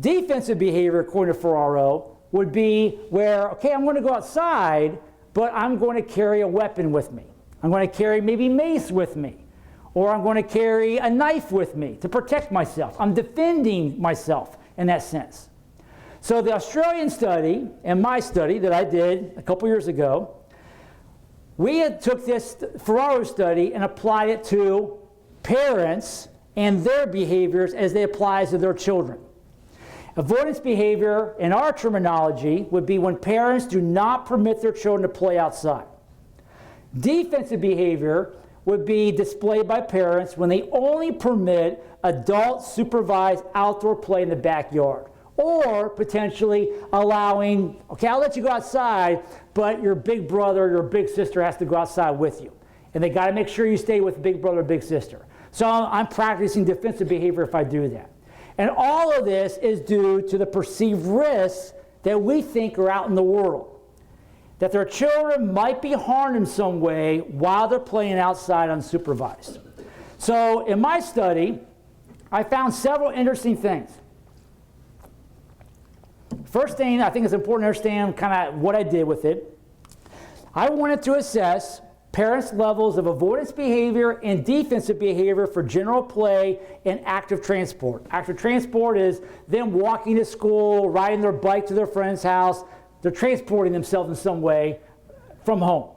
Defensive behavior, according to Ferraro, would be where, okay, I'm going to go outside, but I'm going to carry a weapon with me. I'm going to carry maybe mace with me, or I'm going to carry a knife with me to protect myself. I'm defending myself in that sense. So the Australian study and my study that I did a couple years ago, we had took this Ferraro study and applied it to parents and their behaviors as they apply to their children. Avoidance behavior, in our terminology, would be when parents do not permit their children to play outside. Defensive behavior would be displayed by parents when they only permit adult supervised outdoor play in the backyard. Or potentially allowing, okay, I'll let you go outside, but your big brother or your big sister has to go outside with you. And they got to make sure you stay with big brother or big sister. So I'm practicing defensive behavior if I do that. And all of this is due to the perceived risks that we think are out in the world. That their children might be harmed in some way while they're playing outside unsupervised. So in my study, I found several interesting things. First thing I think is important to understand kind of what I did with it. I wanted to assess parents' levels of avoidance behavior and defensive behavior for general play and active transport. Active transport is them walking to school, riding their bike to their friend's house. They're transporting themselves in some way from home.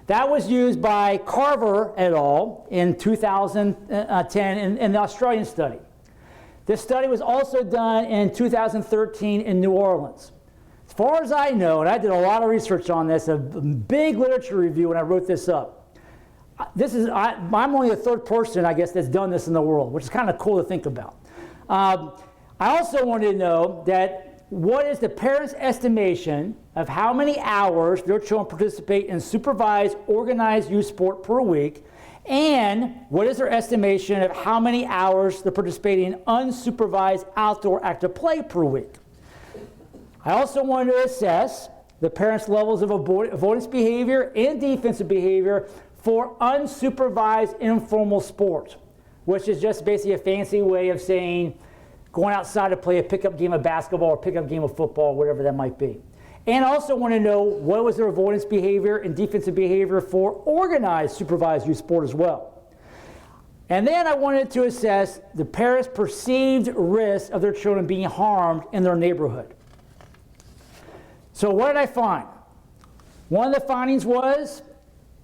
That was used by Carver et al. In 2010 in the Australian study. This study was also done in 2013 in New Orleans. As far as I know, and I did a lot of research on this, a big literature review when I wrote this up, I'm only the third person, I guess, that's done this in the world, which is kind of cool to think about. I also wanted to know that what is the parents' estimation of how many hours their children participate in supervised, organized youth sport per week, and what is their estimation of how many hours they're participating in unsupervised outdoor active play per week. I also wanted to assess the parents' levels of avoidance behavior and defensive behavior for unsupervised informal sports, which is just basically a fancy way of saying going outside to play a pickup game of basketball or pickup game of football, whatever that might be. And I also want to know what was their avoidance behavior and defensive behavior for organized supervised youth sport as well. And then I wanted to assess the parents' perceived risk of their children being harmed in their neighborhood. So what did I find? One of the findings was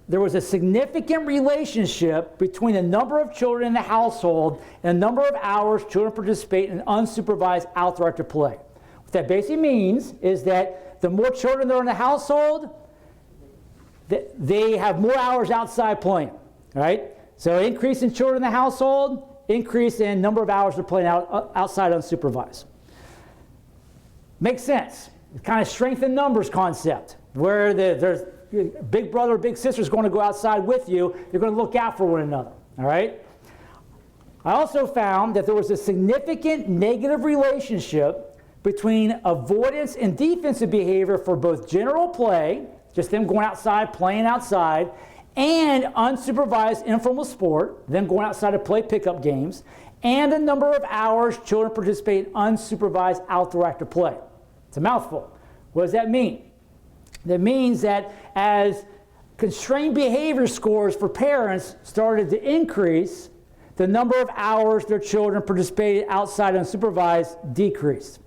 there was a significant relationship between the number of children in the household and the number of hours children participate in unsupervised outdoor active play. What that basically means is that the more children that are in the household, they have more hours outside playing, right? So increase in children in the household, increase in number of hours they're playing outside unsupervised. Makes sense. It's kind of strength in numbers concept, where there's big brother or big sister is going to go outside with you. You're going to look out for one another, all right? I also found that there was a significant negative relationship between avoidance and defensive behavior for both general play, just them going outside, playing outside, and unsupervised informal sport, them going outside to play pickup games, and the number of hours children participate in unsupervised outdoor active play. It's a mouthful. What does that mean? That means that as constrained behavior scores for parents started to increase, the number of hours their children participated outside unsupervised decreased,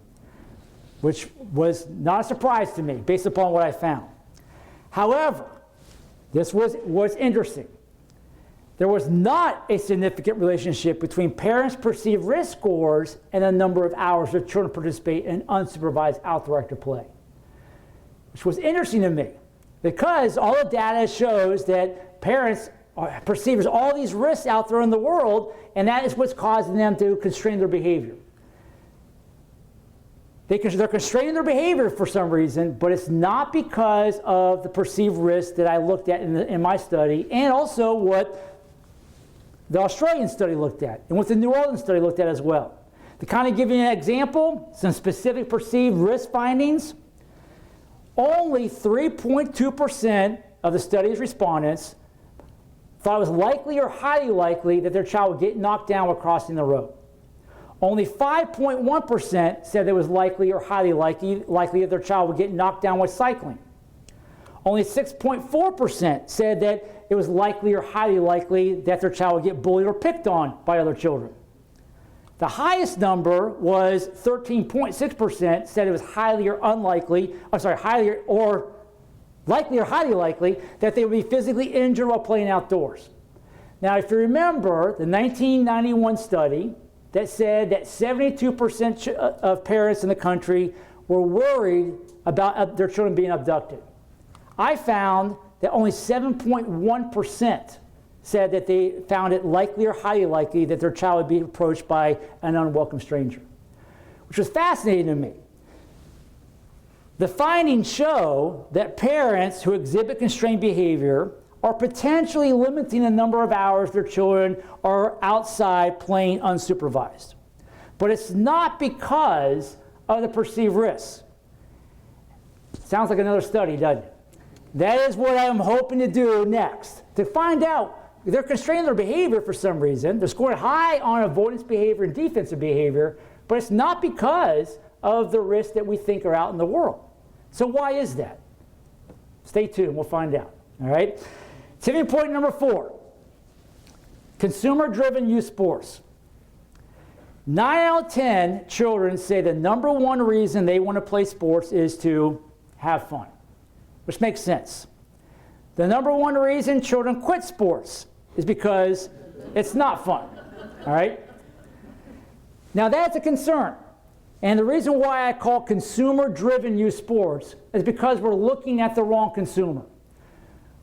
which was not a surprise to me based upon what I found. However, this was what's interesting. There was not a significant relationship between parents' perceived risk scores and the number of hours their children participate in unsupervised outdoor active play, which was interesting to me because all the data shows that parents perceive all these risks out there in the world, and that is what's causing them to constrain their behavior. They're constraining their behavior for some reason, but it's not because of the perceived risk that I looked at in my study, and also what the Australian study looked at, and what the New Orleans study looked at as well. To kind of give you an example, some specific perceived risk findings, only 3.2% of the study's respondents thought it was likely or highly likely that their child would get knocked down while crossing the road. Only 5.1% said it was likely or highly likely that their child would get knocked down while cycling. Only 6.4% said that it was likely or highly likely that their child would get bullied or picked on by other children. The highest number was 13.6% said it was highly or highly likely that they would be physically injured while playing outdoors. Now, if you remember the 1991 study that said that 72% of parents in the country were worried about their children being abducted, I found that only 7.1% said that they found it likely or highly likely that their child would be approached by an unwelcome stranger, which was fascinating to me. The findings show that parents who exhibit constrained behavior are potentially limiting the number of hours their children are outside playing unsupervised. But it's not because of the perceived risks. Sounds like another study, doesn't it? That is what I'm hoping to do next, to find out if they're constraining their behavior for some reason. They're scoring high on avoidance behavior and defensive behavior, but it's not because of the risks that we think are out in the world. So why is that? Stay tuned, we'll find out. All right? Tipping point number 4, consumer-driven youth sports. 9 out of 10 children say the number one reason they want to play sports is to have fun, which makes sense. The number one reason children quit sports is because it's not fun, all right? Now that's a concern. And the reason why I call consumer-driven youth sports is because we're looking at the wrong consumer.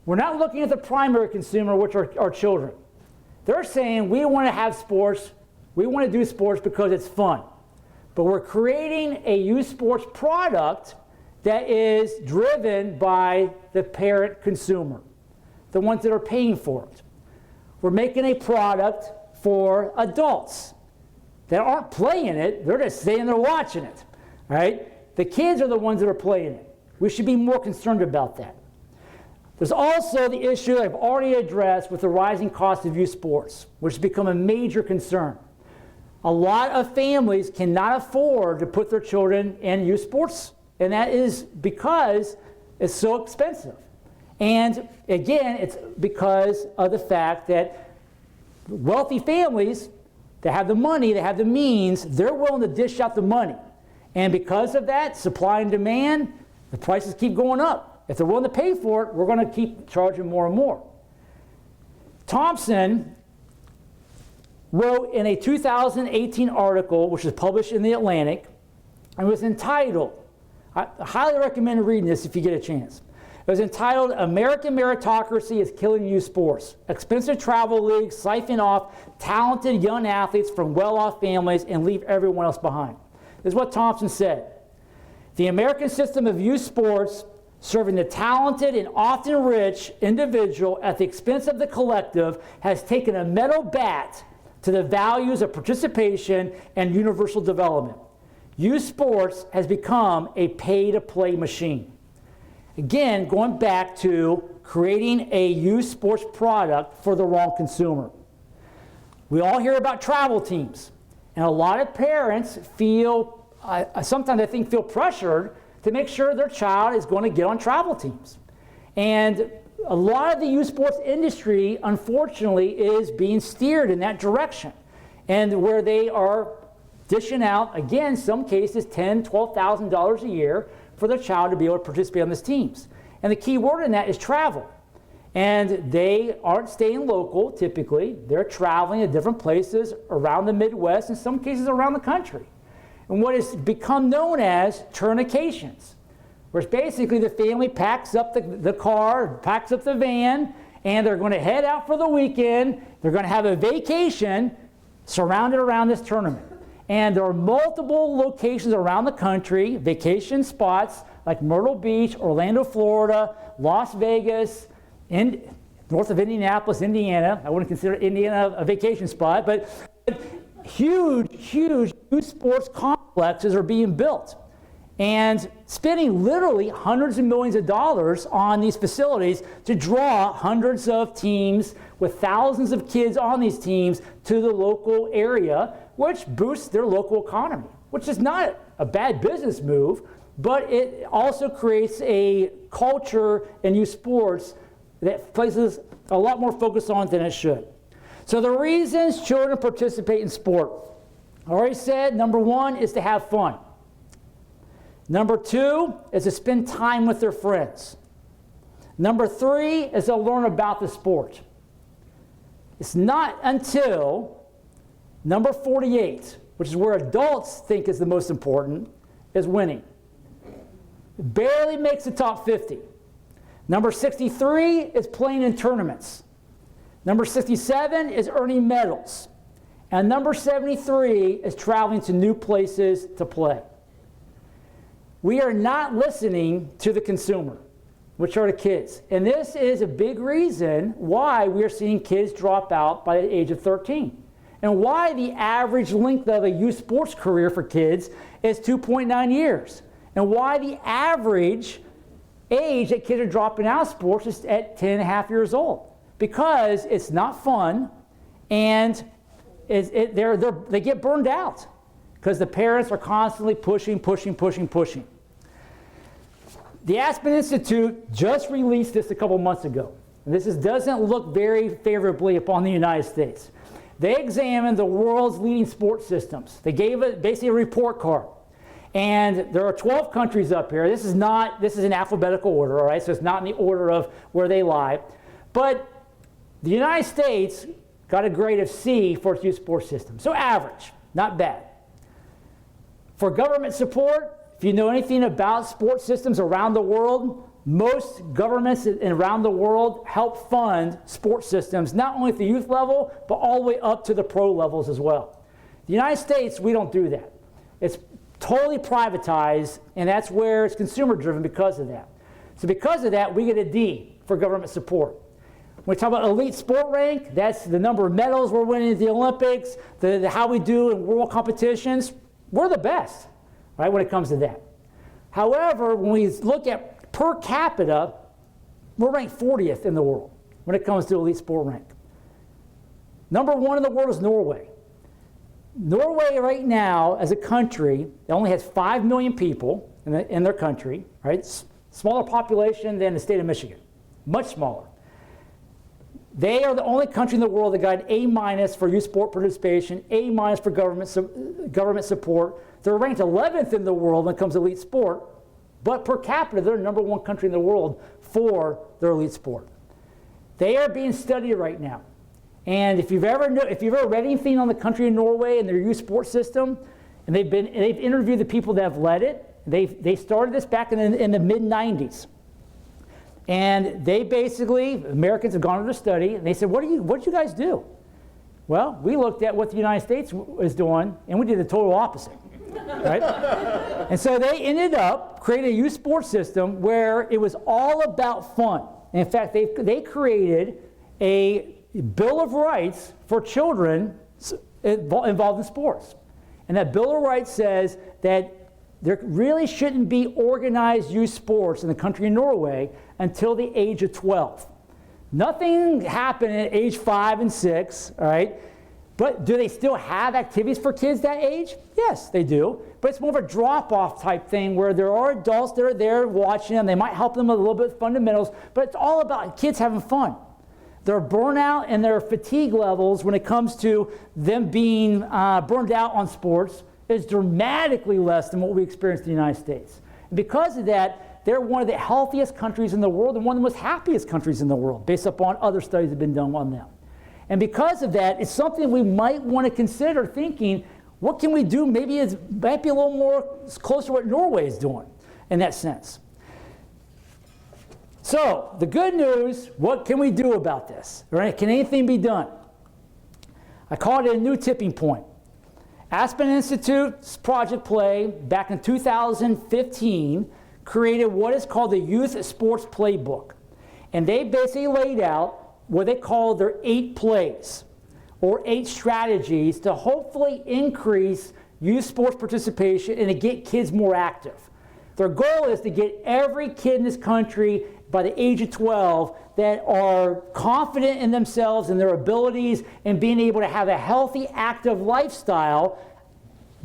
We're not looking at the primary consumer, which are our children. They're saying we want to have sports, we want to do sports because it's fun. But we're creating a youth sports product that is driven by the parent consumer, the ones that are paying for it. We're making a product for adults that aren't playing it, they're just sitting there watching it, right? The kids are the ones that are playing it. We should be more concerned about that. There's also the issue I've already addressed with the rising cost of youth sports, which has become a major concern. A lot of families cannot afford to put their children in youth sports, and that is because it's so expensive. And again, it's because of the fact that wealthy families that have the money, that have the means, they're willing to dish out the money. And because of that, supply and demand, the prices keep going up. If they're willing to pay for it, we're going to keep charging more and more. Thompson wrote in a 2018 article, which was published in The Atlantic, and was entitled, I highly recommend reading this if you get a chance. It was entitled, American Meritocracy is Killing Youth Sports. Expensive travel leagues siphon off talented young athletes from well-off families and leave everyone else behind. This is what Thompson said. The American system of youth sports, serving the talented and often rich individual at the expense of the collective, has taken a metal bat to the values of participation and universal development. Youth sports has become a pay-to-play machine. Again, going back to creating a youth sports product for the wrong consumer. We all hear about travel teams, and a lot of parents feel, sometimes I think feel pressured to make sure their child is going to get on travel teams. And a lot of the youth sports industry, unfortunately, is being steered in that direction. And where they are dishing out, again, some cases, $10,000, $12,000 a year for their child to be able to participate on these teams. And the key word in that is travel. And they aren't staying local, typically. They're traveling to different places around the Midwest, in some cases around the country. And what has become known as tournications, where it's basically the family packs up the car, packs up the van, and they're going to head out for the weekend. They're going to have a vacation surrounded around this tournament. And there are multiple locations around the country, vacation spots like Myrtle Beach, Orlando, Florida, Las Vegas, north of Indianapolis, Indiana. I wouldn't consider Indiana a vacation spot, but huge youth sports complexes are being built. And spending literally hundreds of millions of dollars on these facilities to draw hundreds of teams with thousands of kids on these teams to the local area, which boosts their local economy, which is not a bad business move, but it also creates a culture in youth sports that places a lot more focus on it than it should. So the reasons children participate in sport, I already said, number one is to have fun. Number two is to spend time with their friends. Number three is to learn about the sport. It's not until number 48, which is where adults think is the most important, is winning. It barely makes the top 50. Number 63 is playing in tournaments. Number 67 is earning medals. And number 73 is traveling to new places to play. We are not listening to the consumer, which are the kids. And this is a big reason why we are seeing kids drop out by the age of 13. And why the average length of a youth sports career for kids is 2.9 years. And why the average age that kids are dropping out of sports is at 10 and a half years old. Because it's not fun, and they get burned out. Because the parents are constantly pushing. The Aspen Institute just released this a couple months ago. And this doesn't look very favorably upon the United States. They examined the world's leading sports systems. They gave it basically a report card. And there are 12 countries up here. This is in alphabetical order, all right? So it's not in the order of where they lie. But the United States got a grade of C for its youth sports system. So average, not bad. For government support, if you know anything about sports systems around the world, most governments around the world help fund sports systems, not only at the youth level, but all the way up to the pro levels as well. The United States, we don't do that. It's totally privatized, and that's where it's consumer driven because of that. So because of that, we get a D for government support. When we talk about elite sport rank, that's the number of medals we're winning at the Olympics, how we do in world competitions. We're the best, right, when it comes to that. However, when we look at per capita, we're ranked 40th in the world when it comes to elite sport rank. Number 1 in the world is Norway. Norway right now, as a country, it only has 5 million people in their country, right? Smaller population than the state of Michigan, much smaller. They are the only country in the world that got an A- for youth sport participation, A- for government support. They're ranked 11th in the world when it comes to elite sport, but per capita, they're the number 1 country in the world for their elite sport. They are being studied right now. And if you've ever read anything on the country of Norway and their youth sports system, and they've interviewed the people that have led it, they started this back in the mid-90s. And they basically, Americans have gone to the study, and they said, what did you guys do? Well, we looked at what the United States was doing, and we did the total opposite, right? And so they ended up creating a youth sports system where it was all about fun. And in fact, they created a Bill of Rights for children involved in sports. And that Bill of Rights says that there really shouldn't be organized youth sports in the country of Norway until the age of 12. Nothing happened at age 5 and 6, all right? But do they still have activities for kids that age? Yes, they do. But it's more of a drop-off type thing where there are adults that are there watching them. They might help them with a little bit of fundamentals, but it's all about kids having fun. Their burnout and their fatigue levels when it comes to them being burned out on sports is dramatically less than what we experience in the United States. And because of that, they're one of the healthiest countries in the world and one of the most happiest countries in the world, based upon other studies that have been done on them. And because of that, it's something we might want to consider thinking, what can we do? Maybe it might be a little more closer to what Norway is doing in that sense. So, the good news, what can we do about this? Right? Can anything be done? I call it a new tipping point. Aspen Institute's Project Play, back in 2015, created what is called the Youth Sports Playbook. And they basically laid out what they call their 8 plays, or 8 strategies to hopefully increase youth sports participation and to get kids more active. Their goal is to get every kid in this country by the age of 12 that are confident in themselves and their abilities and being able to have a healthy, active lifestyle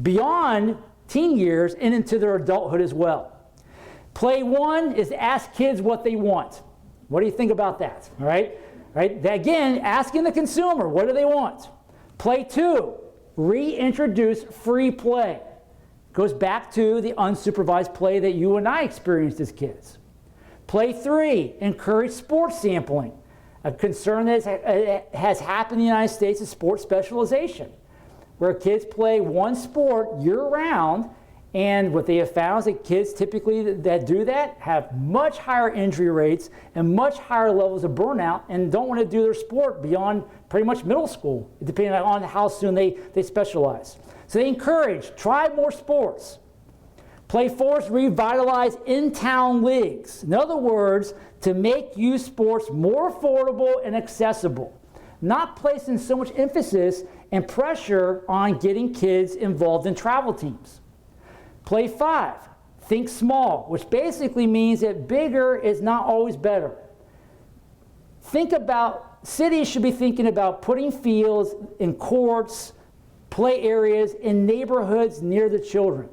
beyond teen years and into their adulthood as well. Play 1 is to ask kids what they want. What do you think about that? All right? Right? Again, asking the consumer, what do they want? Play 2, reintroduce free play. Goes back to the unsupervised play that you and I experienced as kids. Play 3, encourage sports sampling. A concern that has happened in the United States is sports specialization, where kids play one sport year-round, and what they have found is that kids typically that do that have much higher injury rates and much higher levels of burnout and don't want to do their sport beyond pretty much middle school, depending on how soon they specialize. So they encourage, try more sports. Play 4 is revitalize in-town leagues. In other words, to make youth sports more affordable and accessible, not placing so much emphasis and pressure on getting kids involved in travel teams. Play 5, think small, which basically means that bigger is not always better. Cities should be thinking about putting fields in courts, play areas in neighborhoods near the children,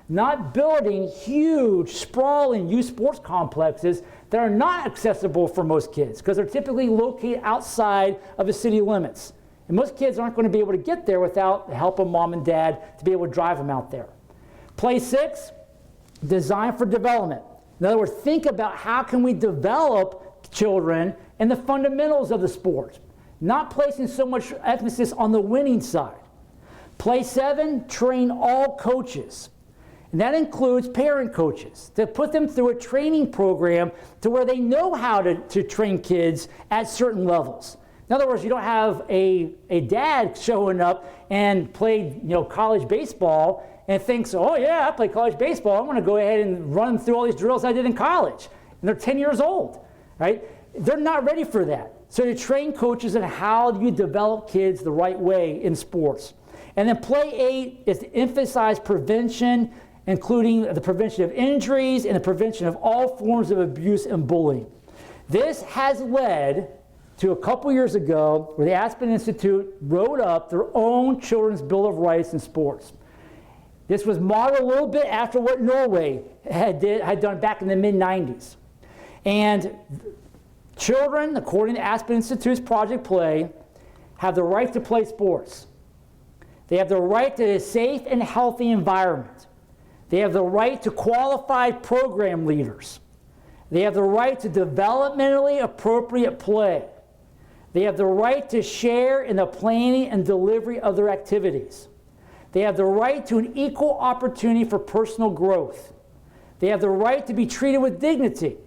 not building huge, sprawling youth sports complexes that are not accessible for most kids because they're typically located outside of the city limits. And most kids aren't going to be able to get there without the help of mom and dad to be able to drive them out there. Play 6, design for development. In other words, think about how can we develop children and the fundamentals of the sport, not placing so much emphasis on the winning side. Play 7, train all coaches. And that includes parent coaches, to put them through a training program to where they know how to train kids at certain levels. In other words, you don't have a dad showing up and played college baseball and thinks, oh yeah, I play college baseball, I'm going to go ahead and run through all these drills I did in college. And they're 10 years old, right? They're not ready for that. So to train coaches on how you develop kids the right way in sports. And then play 8 is to emphasize prevention, including the prevention of injuries and the prevention of all forms of abuse and bullying. This has led to a couple years ago where the Aspen Institute wrote up their own Children's Bill of Rights in sports. This was modeled a little bit after what Norway had done back in the mid-90s. And children, according to Aspen Institute's Project Play, have the right to play sports. They have the right to a safe and healthy environment. They have the right to qualified program leaders. They have the right to developmentally appropriate play. They have the right to share in the planning and delivery of their activities. They have the right to an equal opportunity for personal growth. They have the right to be treated with dignity.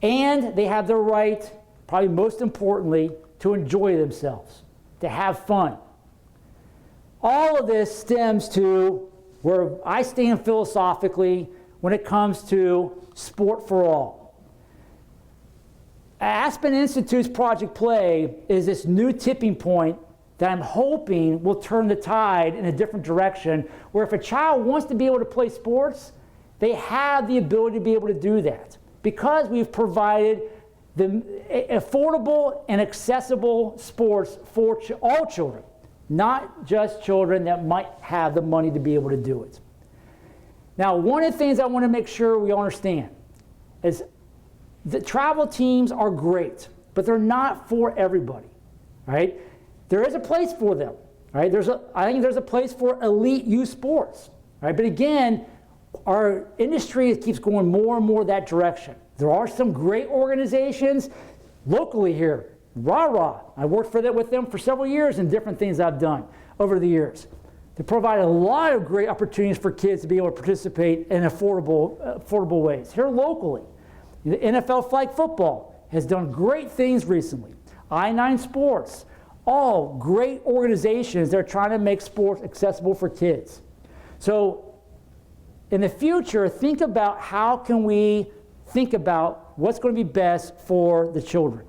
And they have the right, probably most importantly, to enjoy themselves, to have fun. All of this stems to where I stand philosophically when it comes to sport for all. Aspen Institute's Project Play is this new tipping point that I'm hoping will turn the tide in a different direction, where if a child wants to be able to play sports, they have the ability to be able to do that, because we've provided the affordable and accessible sports for all children, not just children that might have the money to be able to do it. Now, one of the things I want to make sure we understand is the travel teams are great, but they're not for everybody, right? There is a place for them, right? I think there's a place for elite youth sports, right? But again, our industry keeps going more and more that direction. There are some great organizations locally here. Rah-Rah, I worked with them for several years in different things I've done over the years. They provide a lot of great opportunities for kids to be able to participate in affordable ways. Here locally, the NFL Flag Football has done great things recently. I-9 Sports, all great organizations that are trying to make sports accessible for kids. So in the future, think about how can we think about what's going to be best for the children.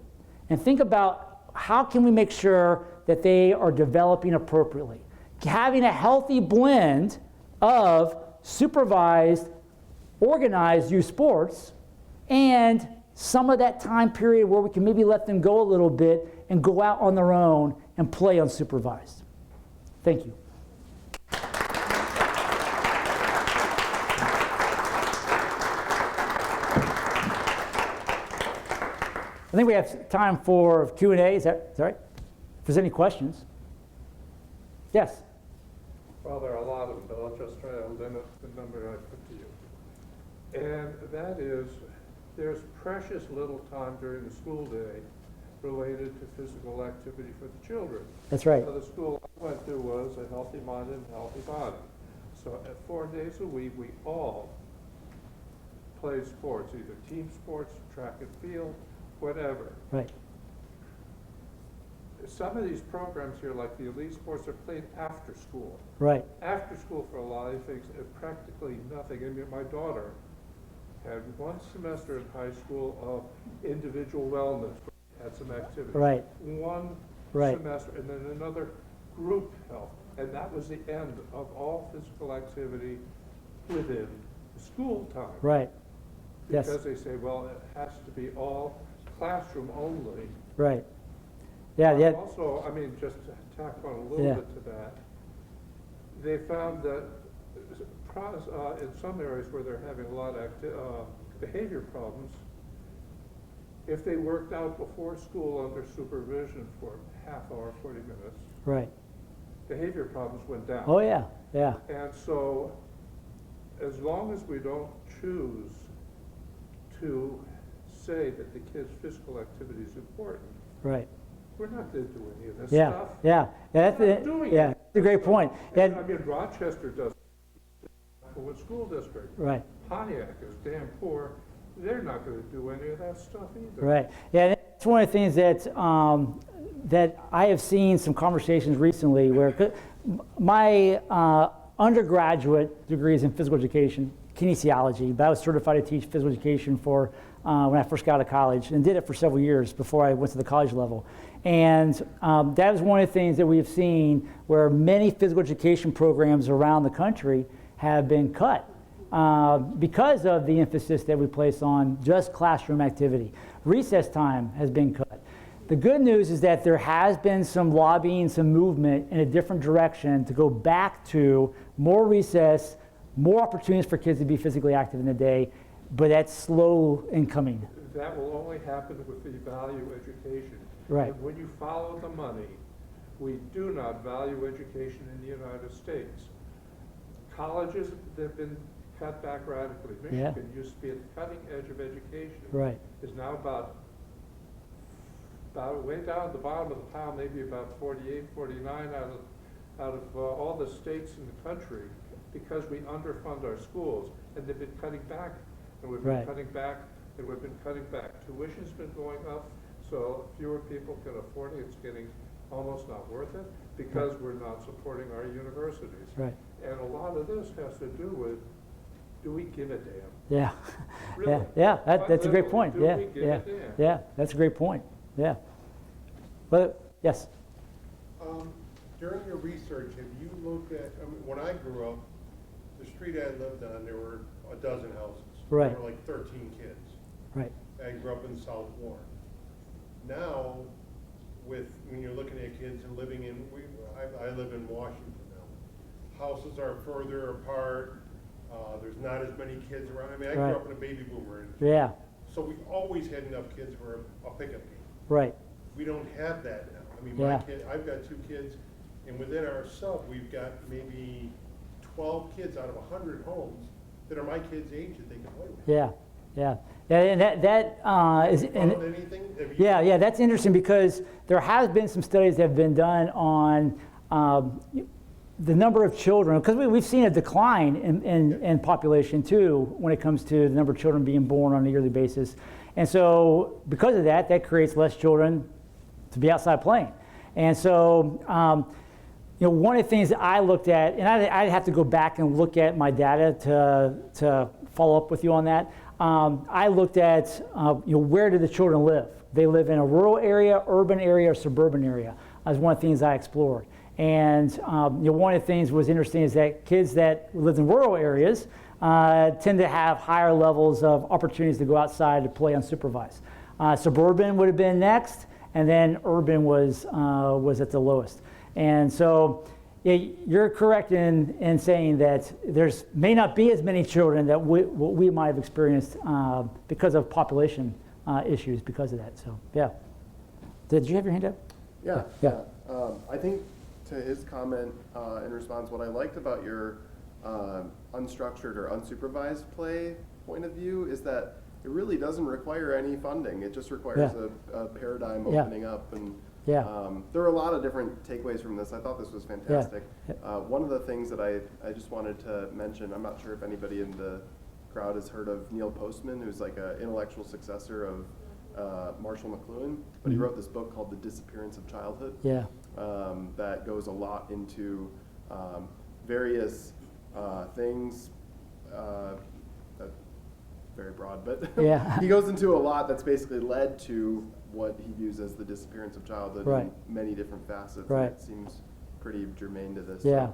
And think about how can we make sure that they are developing appropriately. Having a healthy blend of supervised, organized youth sports, and some of that time period where we can maybe let them go a little bit and go out on their own and play unsupervised. Thank you. I think we have time for Q&A. Is that right? If there's any questions. Yes? Well, there are a lot of them, but I'll just try to limit the number I put to you. And that is, there's precious little time during the school day related to physical activity for the children. That's right. So the school I went to was a healthy mind and healthy body. So at 4 days a week, we all played sports, either team sports, track and field, whatever. Right. Some of these programs here, like the elite sports, are played after school. Right. After school for a lot of things, and practically nothing. I mean, my daughter had 1 semester in high school of individual wellness, had some activities. Right. One Right. semester, and then another group health. And that was the end of all physical activity within the school time. Right. Yes. Because they say, well, it has to be all classroom only. Right. Yeah. Yeah. Also, I mean, just to tack on a little Yeah. bit to that, they found that in some areas where they're having a lot of behavior problems, if they worked out before school under supervision for half hour, 40 minutes, Right. behavior problems went down. Oh yeah. Yeah. And so, as long as we don't choose to say that the kid's physical activity is important, Right. we're not going to do any of this Yeah. stuff. Yeah. Yeah. That's We're it. not doing Yeah. it. That's a great point. And, And I mean, Rochester does affluent school district. Right. Pontiac is damn poor. They're not going to do any of that stuff either. Right. Yeah, that's one of the things that that I have seen some conversations recently where my undergraduate degree is in physical education, kinesiology, but I was certified to teach physical education for when I first got out of college and did it for several years before I went to the college level. And that is one of the things that we've seen where many physical education programs around the country have been cut because of the emphasis that we place on just classroom activity. Recess time has been cut. The good news is that there has been some lobbying, some movement in a different direction to go back to more recess, more opportunities for kids to be physically active in the day, but that's slow in coming. That will only happen with the value education. Right. And when you follow the money, we do not value education in the United States. Colleges have been cut back radically. Michigan used to be at the cutting edge of education. Right. Is now about way down at the bottom of the pile, maybe about 48, 49 out of all the states in the country, because we underfund our schools, and they've been cutting back, and we've been cutting back, and we've been cutting back. Tuition's been going up, so fewer people can afford it. It's getting almost not worth it because we're not supporting our universities. Right. And a lot of this has to do with, do we give a damn? Yeah. Really? Yeah. That's a great point. Do we give a damn? Yeah. That's a great point. Yeah. But yes. During your research, have you looked at, I mean, when I grew up, the street I lived on, there were a dozen houses. Right. There were like 13 kids. Right. I grew up in South Warren. Now, when you're looking at kids and living in, I live in Washington now. Houses are further apart. There's not as many kids around. I mean, I grew up in a baby boomer industry. Yeah. So we always had enough kids for a pickup game. Right. We don't have that now. I mean, I've got 2 kids, and within our sub, we've got maybe 12 kids out of 100 homes that are my kids' age that they can play with. Yeah. And that is. Anything? Yeah, that's interesting because there has been some studies that have been done on the number of children, because we've seen a decline in population too when it comes to the number of children being born on a yearly basis. And so because of that, that creates less children to be outside playing. And so one of the things that I looked at, and I'd have to go back and look at my data to follow up with you on that. I looked at where do the children live? They live in a rural area, urban area, or suburban area. As one of the things I explored. And one of the things that was interesting is that kids that lived in rural areas tend to have higher levels of opportunities to go outside to play unsupervised. Suburban would have been next, and then urban was at the lowest. And so you're correct in saying that there's may not be as many children that we might have experienced because of population issues because of that. So yeah. Did you have your hand up? Yeah. I think to his comment in response, what I liked about your unstructured or unsupervised play point of view is that it really doesn't require any funding. It just requires a paradigm opening up. And there were a lot of different takeaways from this. I thought this was fantastic. One of the things that I just wanted to mention, I'm not sure if anybody in the crowd has heard of Neil Postman, who's like an intellectual successor of Marshall McLuhan, but he wrote this book called The Disappearance of Childhood that goes a lot into various things, very broad, but he goes into a lot that's basically led to what he views as the disappearance of childhood in many different facets. And it seems pretty germane to this. Yeah,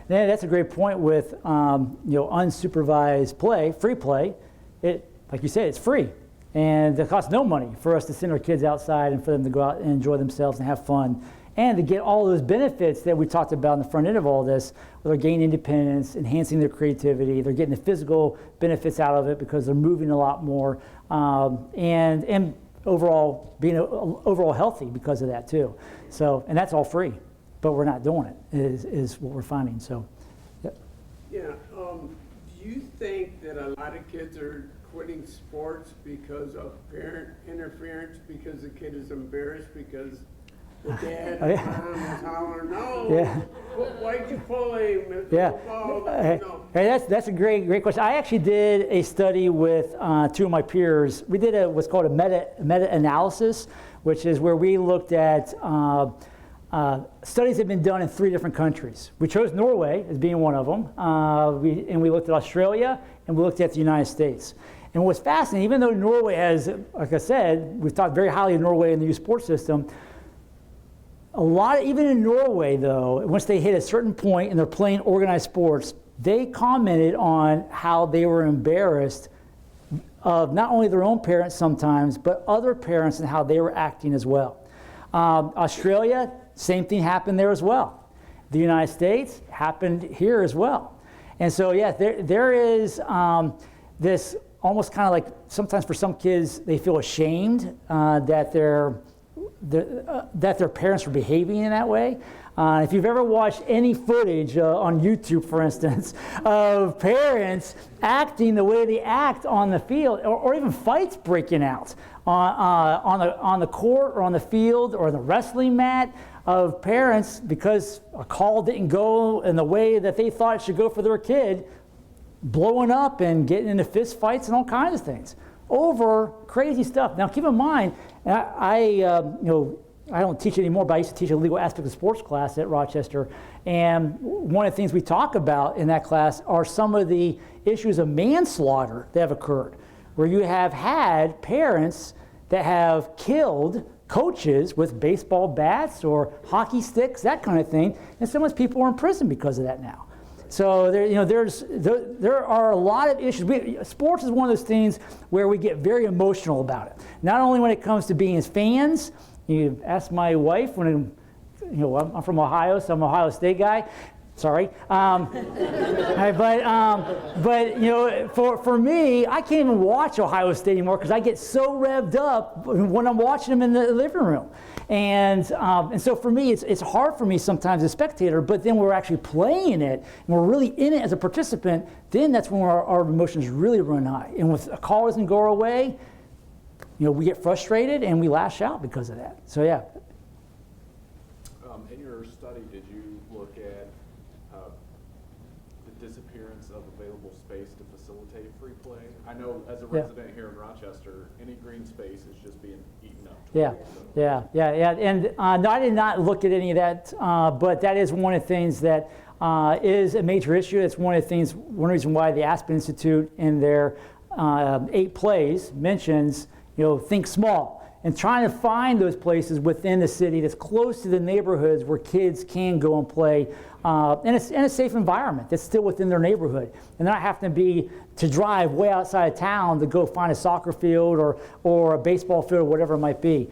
that's a great point with unsupervised play, free play. It, like you said, it's free. And it costs no money for us to send our kids outside and for them to go out and enjoy themselves and have fun. And to get all those benefits that we talked about in the front end of all this, where they're gaining independence, enhancing their creativity, they're getting the physical benefits out of it because they're moving a lot more, and overall being overall healthy because of that too. So, and that's all free, but we're not doing it, is what we're finding. So, do you think that a lot of kids are quitting sports because of parent interference, because the kid is embarrassed because the dad Oh, and yeah. mom was hollering, no, Yeah. why'd you pull him? Yeah. No. Hey, that's a great question. I actually did a study with two of my peers. We did what's called a meta-analysis, which is where we looked at studies that have been done in 3 different countries. We chose Norway as being one of them, and we looked at Australia, and we looked at the United States. And what's fascinating, even though Norway has, like I said, we've talked very highly of Norway in the youth sports system, even in Norway though, once they hit a certain point and they're playing organized sports, they commented on how they were embarrassed of not only their own parents sometimes, but other parents and how they were acting as well. Australia, same thing happened there as well. The United States happened here as well. And so, yeah, there is this almost kind of like, sometimes for some kids, they feel ashamed that their parents are behaving in that way. If you've ever watched any footage on YouTube, for instance, of parents acting the way they act on the field, or even fights breaking out on the court or on the field or the wrestling mat, of parents, because a call didn't go in the way that they thought it should go for their kid, blowing up and getting into fist fights and all kinds of things over crazy stuff. Now, keep in mind, I don't teach anymore, but I used to teach a legal aspect of sports class at Rochester. And one of the things we talk about in that class are some of the issues of manslaughter that have occurred, where you have had parents that have killed coaches with baseball bats or hockey sticks, that kind of thing. And some of those people are in prison because of that now. So there are a lot of issues. Sports is one of those things where we get very emotional about it. Not only when it comes to being as fans. You ask my wife when, I'm from Ohio, so I'm an Ohio State guy. Sorry, but for me, I can't even watch Ohio State anymore because I get so revved up when I'm watching them in the living room, and so for me, it's hard for me sometimes as a spectator. But then we're actually playing it, and we're really in it as a participant. Then that's when our emotions really run high, and if a call doesn't go our way, we get frustrated and we lash out because of that. So yeah. In your study, did you look at the disappearance of available space to facilitate free play? I know as a resident here in Rochester, any green space is just being eaten up. Yeah. And no, I did not look at any of that, but that is one of the things that is a major issue. It's one reason why the Aspen Institute in their 8 plays mentions, think small, and trying to find those places within the city that's close to the neighborhoods where kids can go and play in a safe environment that's still within their neighborhood, and not having to drive way outside of town to go find a soccer field or a baseball field or whatever it might be.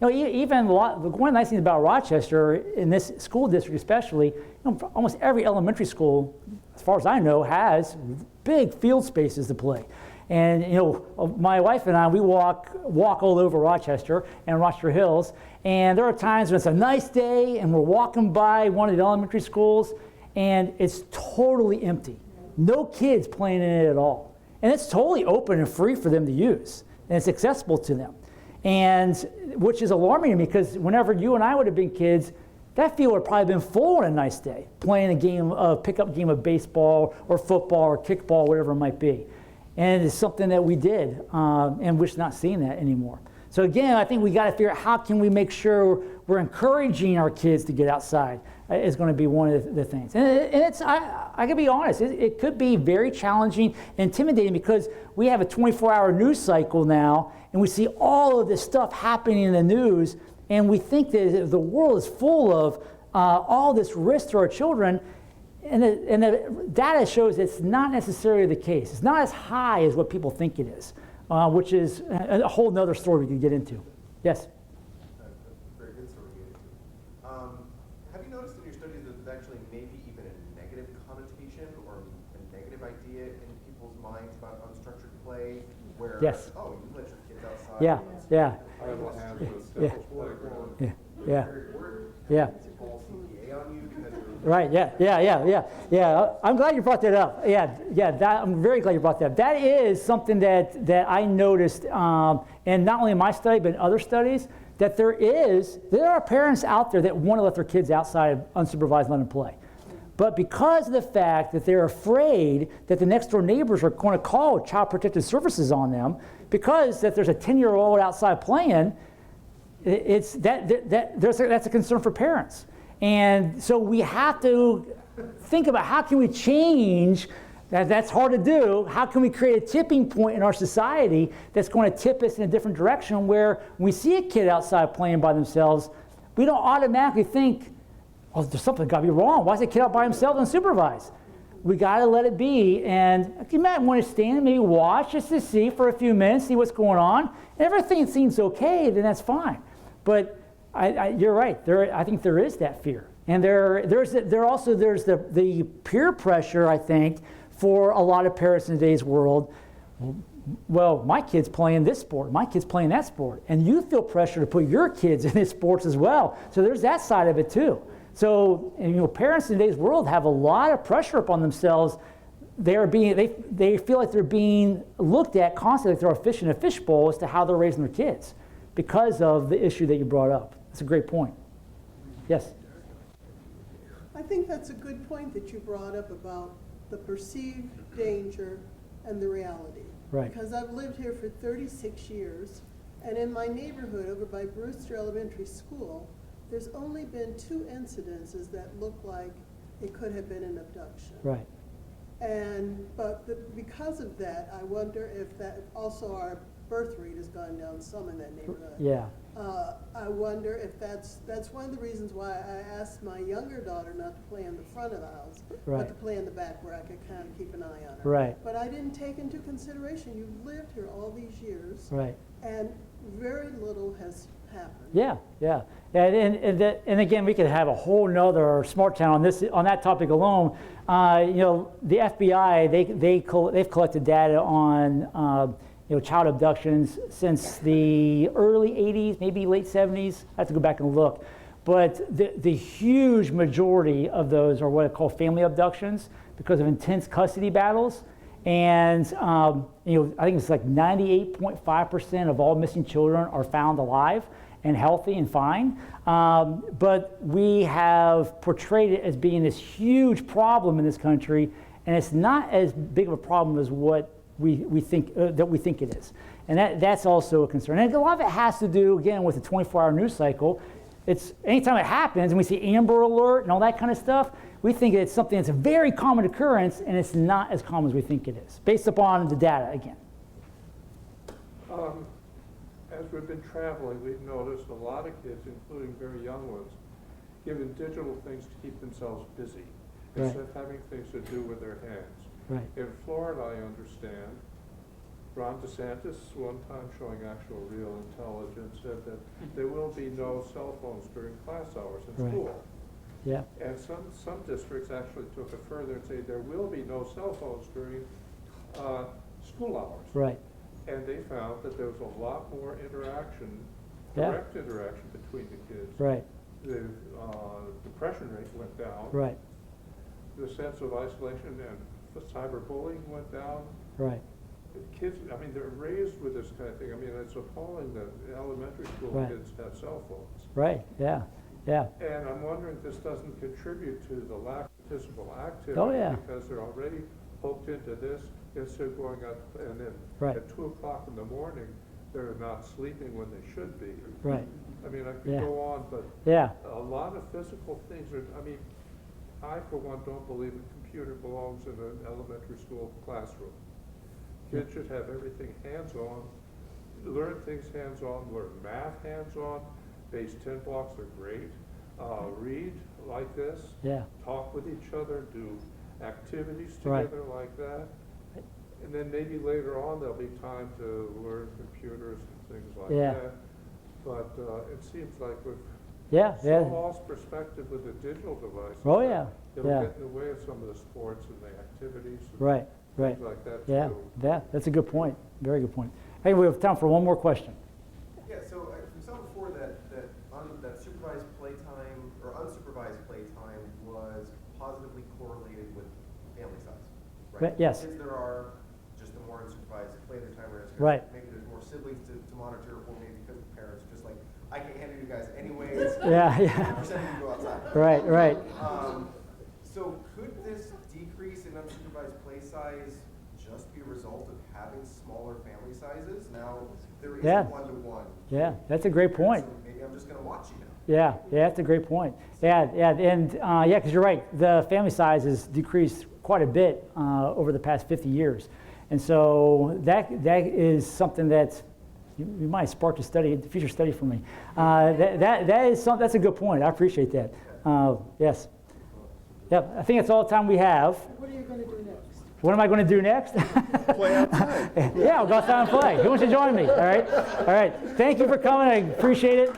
Even one of the nice things about Rochester, in this school district especially, almost every elementary school, as far as I know, has big field spaces to play. And my wife and I, we walk all over Rochester and Rochester Hills, and there are times when it's a nice day and we're walking by one of the elementary schools and it's totally empty. No kids playing in it at all. And it's totally open and free for them to use, and it's accessible to them. And which is alarming to me, because whenever you and I would have been kids, that field would have probably been full on a nice day, playing a pickup game of baseball or football or kickball, whatever it might be. And it's something that we did, and we're just not seeing that anymore. So again, I think we got to figure out how can we make sure we're encouraging our kids to get outside is going to be one of the things. And it's, I can be honest, it could be very challenging and intimidating, because we have a 24-hour news cycle now, and we see all of this stuff happening in the news, and we think that the world is full of all this risk to our children. And the data shows it's not necessarily the case. It's not as high as what people think it is, which is a whole nother story we could get into. Yes? Very good story to get into. Have you noticed in your studies that there's actually maybe even a negative connotation or a negative idea in people's minds about unstructured play, where, Yes. oh, you let your kids outside. Yeah, yeah, I will have this Yeah. playground. yeah, yeah. Call CPA on you because you're Right, yeah. I'm glad you brought that up. I'm very glad you brought that up. That is something that I noticed, and not only in my study, but in other studies, that there are parents out there that want to let their kids outside unsupervised and let them play. But because of the fact that they're afraid that the next door neighbors are going to call Child Protective Services on them because that there's a 10-year-old outside playing, that's a concern for parents. And so we have to think about how can we change. That's hard to do. How can we create a tipping point in our society that's going to tip us in a different direction where when we see a kid outside playing by themselves, we don't automatically think, oh, there's something got to be wrong. Why is that kid out by himself unsupervised? We got to let it be. And you might want to stand and maybe watch just to see for a few minutes, see what's going on. And everything seems okay, then that's fine. But you're right. I think there is that fear. And there's the peer pressure, I think, for a lot of parents in today's world. Well, my kid's playing this sport, my kid's playing that sport. And you feel pressure to put your kids in these sports as well. So there's that side of it too. So, parents in today's world have a lot of pressure upon themselves. They feel like they're being looked at constantly like they're a fish in a fishbowl as to how they're raising their kids because of the issue that you brought up. That's a great point. Yes? I think that's a good point that you brought up about the perceived danger and the reality. Right. Because I've lived here for 36 years, and in my neighborhood over by Brewster Elementary School, there's only been 2 incidences that look like it could have been an abduction. Right. But because of that, I wonder if that also our birth rate has gone down some in that neighborhood. Yeah. I wonder if that's one of the reasons why I asked my younger daughter not to play in the front of the house, Right. but to play in the back where I could kind of keep an eye on her. Right. But I didn't take into consideration you've lived here all these years, Right. and very little has happened. Yeah, yeah. And again, we could have a whole nother Smart Town on that topic alone. The FBI, they've collected data on child abductions since the early 80s, maybe late 70s. I have to go back and look. But the huge majority of those are what I call family abductions because of intense custody battles. And I think it's like 98.5% of all missing children are found alive and healthy and fine. But we have portrayed it as being this huge problem in this country, and it's not as big of a problem as what we think it is. And that's also a concern. And a lot of it has to do, again, with the 24-hour news cycle. It's anytime it happens and we see Amber Alert and all that kind of stuff, we think it's something that's a very common occurrence, and it's not as common as we think it is, based upon the data, again. As we've been traveling, we've noticed a lot of kids, including very young ones, given digital things to keep themselves busy, Right. instead of having things to do with their hands. Right. In Florida, I understand, Ron DeSantis, one time showing actual real intelligence, said that there will be no cell phones during class hours in Right. school. Yeah. And some districts actually took it further and say there will be no cell phones during school hours. Right. And they found that there was a lot more interaction, Yeah. direct interaction between the kids. Right. The depression rate went down. Right. The sense of isolation and the cyberbullying went down. Right. The kids, they're raised with this kind of thing. It's appalling that elementary school Right. kids have cell phones. Right. Yeah. Yeah. And I'm wondering if this doesn't contribute to the lack of physical activity. Oh, yeah. Because they're already hooked into this, instead of going out, and then Right. at 2 o'clock in the morning, they're not sleeping when they should be. Right. I could Yeah. go on, but Yeah. a lot of physical things are, I for one don't believe a computer belongs in an elementary school classroom. Kids should have everything hands-on, learn things hands-on, learn math hands-on, base 10 blocks are great. Read like this, Yeah. talk with each other, do activities Right. together like that. And then maybe later on, there'll be time to learn computers and things like Yeah. that. But it seems like we've Yeah. so Yeah. lost perspective with the digital devices. Oh, yeah. It'll Yeah. get in the way of some of the sports and the activities. And Right. Right. things like that Yeah. too. Yeah. That's a good point. Very good point. Hey, we have time for one more question. Yeah, so we saw before that supervised playtime or unsupervised playtime was positively correlated with family size, right? Right, yes. The kids there are, just the more unsupervised play their time, whereas Right. maybe there's more siblings to monitor, or maybe because the parents are just like, I can't handle you guys anyways. Yeah, yeah. We're sending you to go outside. Right, right. So could this decrease in unsupervised play size just be a result of having smaller family sizes? Now, there is Yeah. a one-to-one. Yeah, that's a great point. So maybe I'm just gonna watch you now. Yeah, yeah, that's a great point. Yeah, yeah, and yeah, because you're right. The family size has decreased quite a bit over the past 50 years, and so that is something that you might spark a study, future study for me. That is something. That's a good point. I appreciate that. Yes. Yep. I think that's all the time we have. What are you going to do next? What am I going to do next? Play outside. Yeah, I'll go outside and play. Who wants to join me? All right. All right. Thank you for coming. I appreciate it.